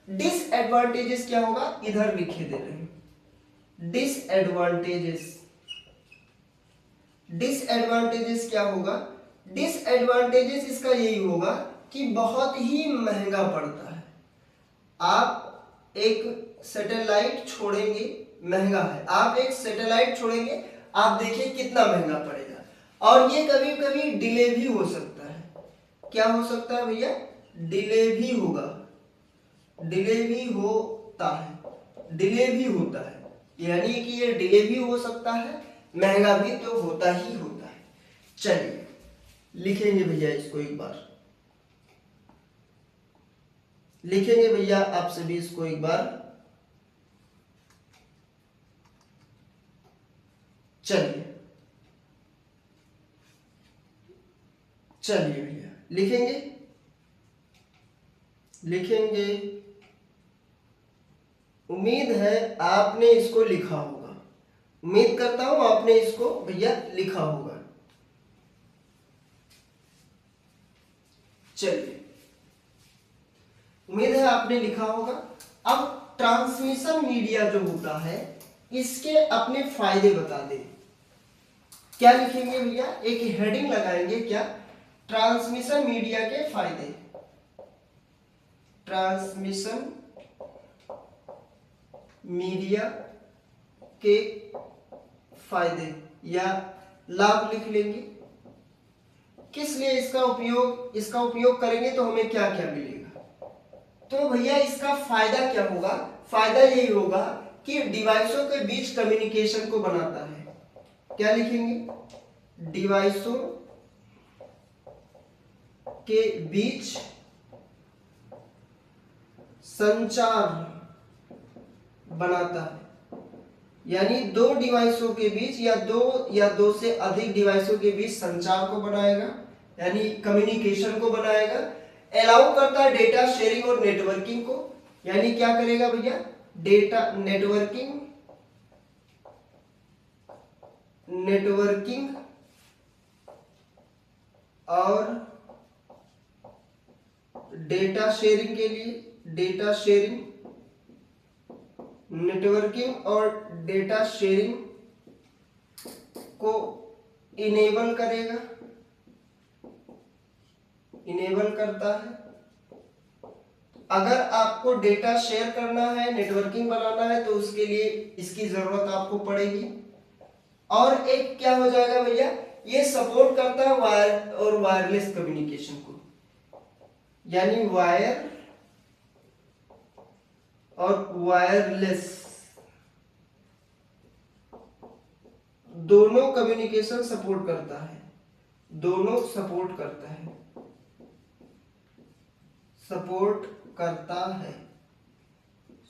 डिसएडवांटेजेस क्या होगा? इधर लिखे दे रहे हैं डिसएडवांटेजेस। डिसएडवांटेजेस क्या होगा? डिसएडवांटेजेस इसका यही होगा कि बहुत ही महंगा पड़ता है। आप एक सैटेलाइट छोड़ेंगे, महंगा है। आप एक सैटेलाइट छोड़ेंगे, आप देखिए कितना महंगा पड़ेगा। और ये कभी कभी डिले भी हो सकता है। क्या हो सकता है भैया? डिले भी होगा, डिले भी होता है, डिले भी होता है, यानी कि ये डिले भी हो सकता है, महंगा भी तो होता ही होता है। चलिए, लिखेंगे भैया इसको एक बार, लिखेंगे भैया आप सभी इसको एक बार। चलिए चलिए भैया लिखेंगे लिखेंगे। उम्मीद है आपने इसको लिखा होगा, उम्मीद करता हूं आपने इसको भैया लिखा होगा। चलिए उम्मीद है आपने लिखा होगा। अब ट्रांसमिशन मीडिया जो होता है इसके अपने फायदे बता दें। क्या लिखेंगे भैया, एक हेडिंग लगाएंगे, क्या, ट्रांसमिशन मीडिया के फायदे। ट्रांसमिशन मीडिया के फायदे या लाभ लिख लेंगे। किस लिए इसका उपयोग करेंगे तो हमें क्या क्या मिलेगा। तो भैया इसका फायदा क्या होगा, फायदा यही होगा कि डिवाइसों के बीच कम्युनिकेशन को बनाता है। क्या लिखेंगे, डिवाइसों के बीच संचार बनाता है, यानी दो डिवाइसों के बीच या दो से अधिक डिवाइसों के बीच संचार को बनाएगा, यानी कम्युनिकेशन को बनाएगा। अलाउ करता है डेटा शेयरिंग और नेटवर्किंग को, यानी क्या करेगा भैया, डेटा नेटवर्किंग और डेटा शेयरिंग के लिए, डेटा शेयरिंग, नेटवर्किंग और डेटा शेयरिंग को इनेबल करेगा, इनेबल करता है। अगर आपको डेटा शेयर करना है, नेटवर्किंग बनाना है तो उसके लिए इसकी जरूरत आपको पड़ेगी। और एक क्या हो जाएगा भैया, ये सपोर्ट करता है वायर और वायरलेस कम्युनिकेशन को, यानी वायर और वायरलेस दोनों कम्युनिकेशन सपोर्ट करता है, दोनों सपोर्ट करता है, सपोर्ट करता है।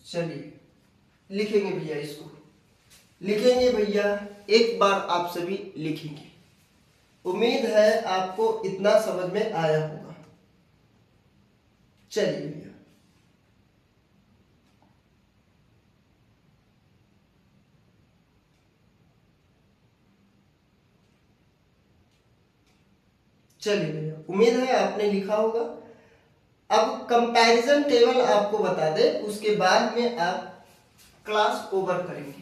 चलिए लिखेंगे भैया, इसको लिखेंगे भैया, एक बार आप सभी लिखेंगे। उम्मीद है आपको इतना समझ में आया होगा। चलिए भैया, चलिए भैया, उम्मीद है आपने लिखा होगा। अब कंपैरिजन टेबल आपको बता दे, उसके बाद में आप क्लास ओवर करेंगे।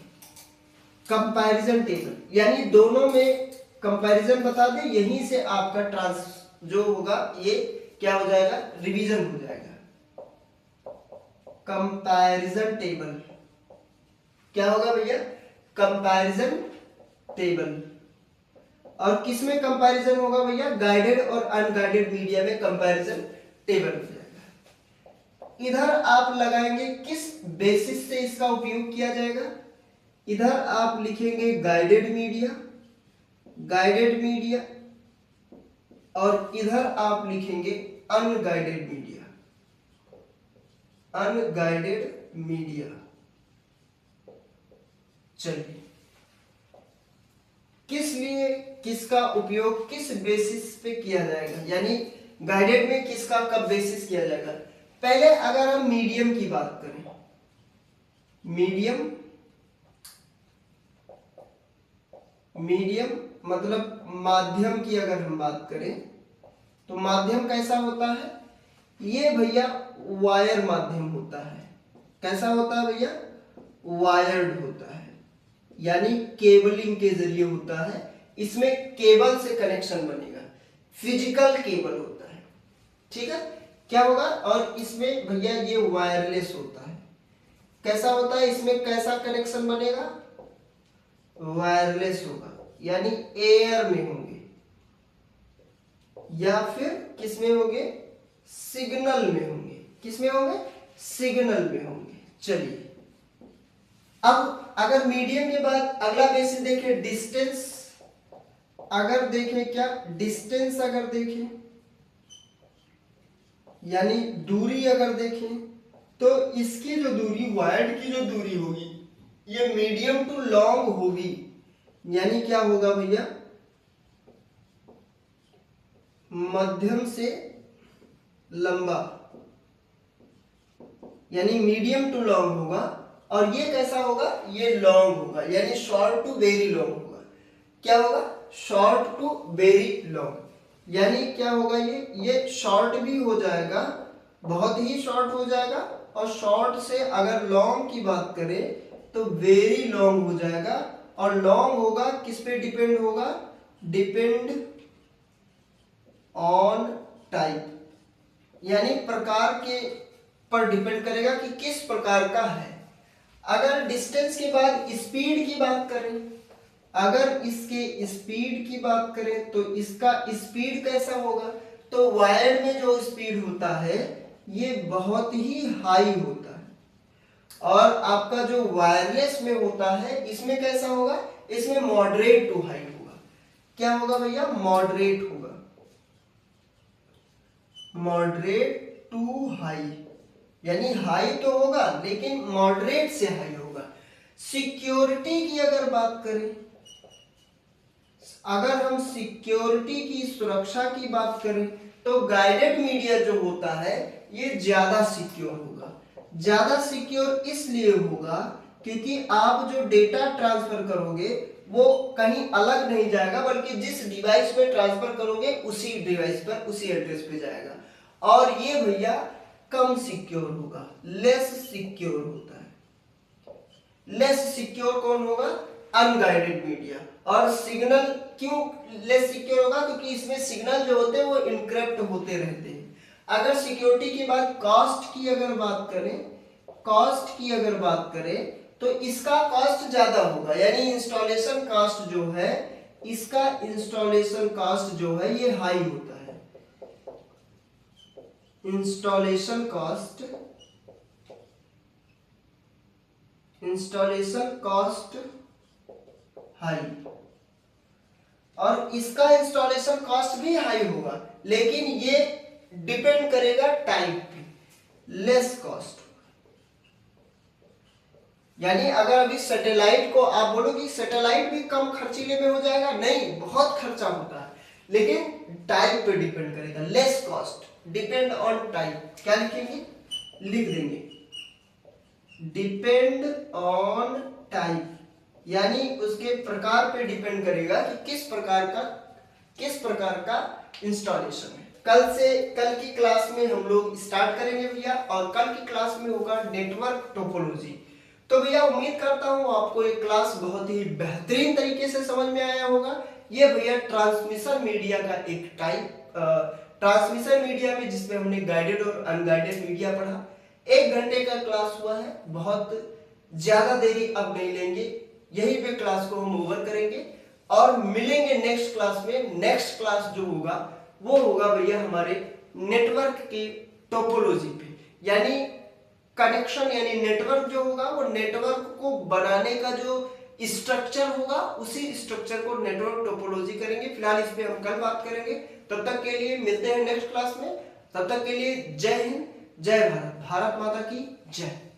कंपैरिजन टेबल यानी दोनों में कंपैरिजन बता दे, यहीं से आपका जो होगा ये क्या हो जाएगा, रिवीजन हो जाएगा। कंपैरिजन टेबल क्या होगा भैया, कंपैरिजन टेबल। और किस में कंपैरिजन होगा भैया, गाइडेड और अनगाइडेड मीडिया में कंपैरिजन टेबल हो जाएगा। इधर आप लगाएंगे किस बेसिस से इसका उपयोग किया जाएगा, इधर आप लिखेंगे गाइडेड मीडिया, गाइडेड मीडिया, और इधर आप लिखेंगे अनगाइडेड मीडिया, अनगाइडेड मीडिया। चलिए, किस लिए किसका उपयोग किस बेसिस पे किया जाएगा, यानी गाइडेड में किसका कब बेसिस किया जाएगा। पहले अगर हम मीडियम की बात करें, मीडियम मतलब माध्यम की अगर हम बात करें तो माध्यम कैसा होता है, ये भैया वायर माध्यम होता है। कैसा होता है भैया, वायर्ड होता है, यानी केबलिंग के जरिए होता है। इसमें केबल से कनेक्शन बनेगा, फिजिकल केबल होता है, ठीक है। क्या होगा, और इसमें भैया ये वायरलेस होता है। कैसा होता है, इसमें कैसा कनेक्शन बनेगा, वायरलेस होगा, यानी एयर में होंगे या फिर किस में होंगे, सिग्नल में होंगे। किस में होंगे, सिग्नल में होंगे। चलिए, अब अगर मीडियम के बाद अगला बेसिस देखें, डिस्टेंस। अगर देखें क्या, डिस्टेंस अगर देखें यानी दूरी अगर देखें तो इसकी जो दूरी, वायर्ड की जो दूरी होगी ये मीडियम टू लॉन्ग होगी, यानी क्या होगा भैया, मध्यम से लंबा, यानी मीडियम टू लॉन्ग होगा। और ये कैसा होगा, ये लॉन्ग होगा, यानी शॉर्ट टू वेरी लॉन्ग होगा। क्या होगा, शॉर्ट टू वेरी लॉन्ग। यानी क्या होगा, ये शॉर्ट भी हो जाएगा, बहुत ही शॉर्ट हो जाएगा, और शॉर्ट से अगर लॉन्ग की बात करें तो वेरी लॉन्ग हो जाएगा। और लॉन्ग होगा किस पे डिपेंड होगा, डिपेंड ऑन टाइप, यानी प्रकार के पर डिपेंड करेगा कि किस प्रकार का है। अगर डिस्टेंस के बाद स्पीड की बात करें, अगर इसके स्पीड की बात करें तो इसका स्पीड कैसा होगा, तो वायर्ड में जो स्पीड होता है ये बहुत ही हाई होता है, और आपका जो वायरलेस में होता है इसमें कैसा होगा, इसमें मॉडरेट टू हाई होगा। क्या होगा भैया, मॉडरेट होगा, मॉडरेट टू हाई, यानी हाई तो होगा लेकिन मॉडरेट से हाई होगा। सिक्योरिटी की अगर बात करें, अगर हम सिक्योरिटी की, सुरक्षा की बात करें तो गाइडेड मीडिया जो होता है ये ज्यादा सिक्योर होगा। ज्यादा सिक्योर इसलिए होगा क्योंकि आप जो डेटा ट्रांसफर करोगे वो कहीं अलग नहीं जाएगा, बल्कि जिस डिवाइस पे ट्रांसफर करोगे उसी डिवाइस पर, उसी एड्रेस पे जाएगा। और ये भैया कम सिक्योर होगा, लेस सिक्योर होता है। लेस सिक्योर कौन होगा, अनगाइडेड मीडिया। और सिग्नल क्यों लेस सिक्योर होगा, क्योंकि इसमें सिग्नल जो होते हैं वो इनक्रिप्ट होते रहते हैं। अगर सिक्योरिटी के बाद कॉस्ट की अगर बात करें, कॉस्ट की अगर बात करें तो इसका कॉस्ट ज्यादा होगा, यानी इंस्टॉलेशन कॉस्ट जो है, इसका इंस्टॉलेशन कॉस्ट जो है ये हाई होता है। Installation cost, installation cost high, और इसका इंस्टॉलेशन कॉस्ट भी हाई होगा, लेकिन ये डिपेंड करेगा टाइप पे, लेस कॉस्ट। यानी अगर अभी सैटेलाइट को आप बोलोगे सैटेलाइट भी कम खर्चीले में हो जाएगा, नहीं, बहुत खर्चा होता है, लेकिन टाइप पे डिपेंड करेगा, less cost, depend on type. क्या लिखेंगे, लिख देंगे डिपेंड ऑन टाइप, यानी उसके प्रकार पे डिपेंड करेगा कि किस प्रकार का इंस्टॉलेशन है। कल की क्लास में हम लोग स्टार्ट करेंगे भैया, और कल की क्लास में होगा नेटवर्क टोपोलॉजी। तो भैया उम्मीद करता हूँ आपको ये क्लास बहुत ही बेहतरीन तरीके से समझ में आया होगा। ये भैया ट्रांसमिशन मीडिया का एक टाइप, ट्रांसमिशन मीडिया में जिसमें हमने गाइडेड और अनगाइडेड मीडिया पढ़ा। 1 घंटे का क्लास हुआ है, बहुत ज्यादा देरी अब नहीं लेंगे, यहीं पे क्लास को हम ओवर करेंगे और मिलेंगे नेक्स्ट क्लास में। नेक्स्ट क्लास जो होगा वो होगा भैया हमारे नेटवर्क की टोपोलॉजी पे, यानी कनेक्शन, यानी नेटवर्क जो होगा वो नेटवर्क को बनाने का जो स्ट्रक्चर होगा उसी स्ट्रक्चर को नेटवर्क टोपोलॉजी करेंगे। फिलहाल इस पे हम कल बात करेंगे। तब तक के लिए मिलते हैं नेक्स्ट क्लास में। तब तक के लिए जय हिंद, जय भारत, भारत माता की जय।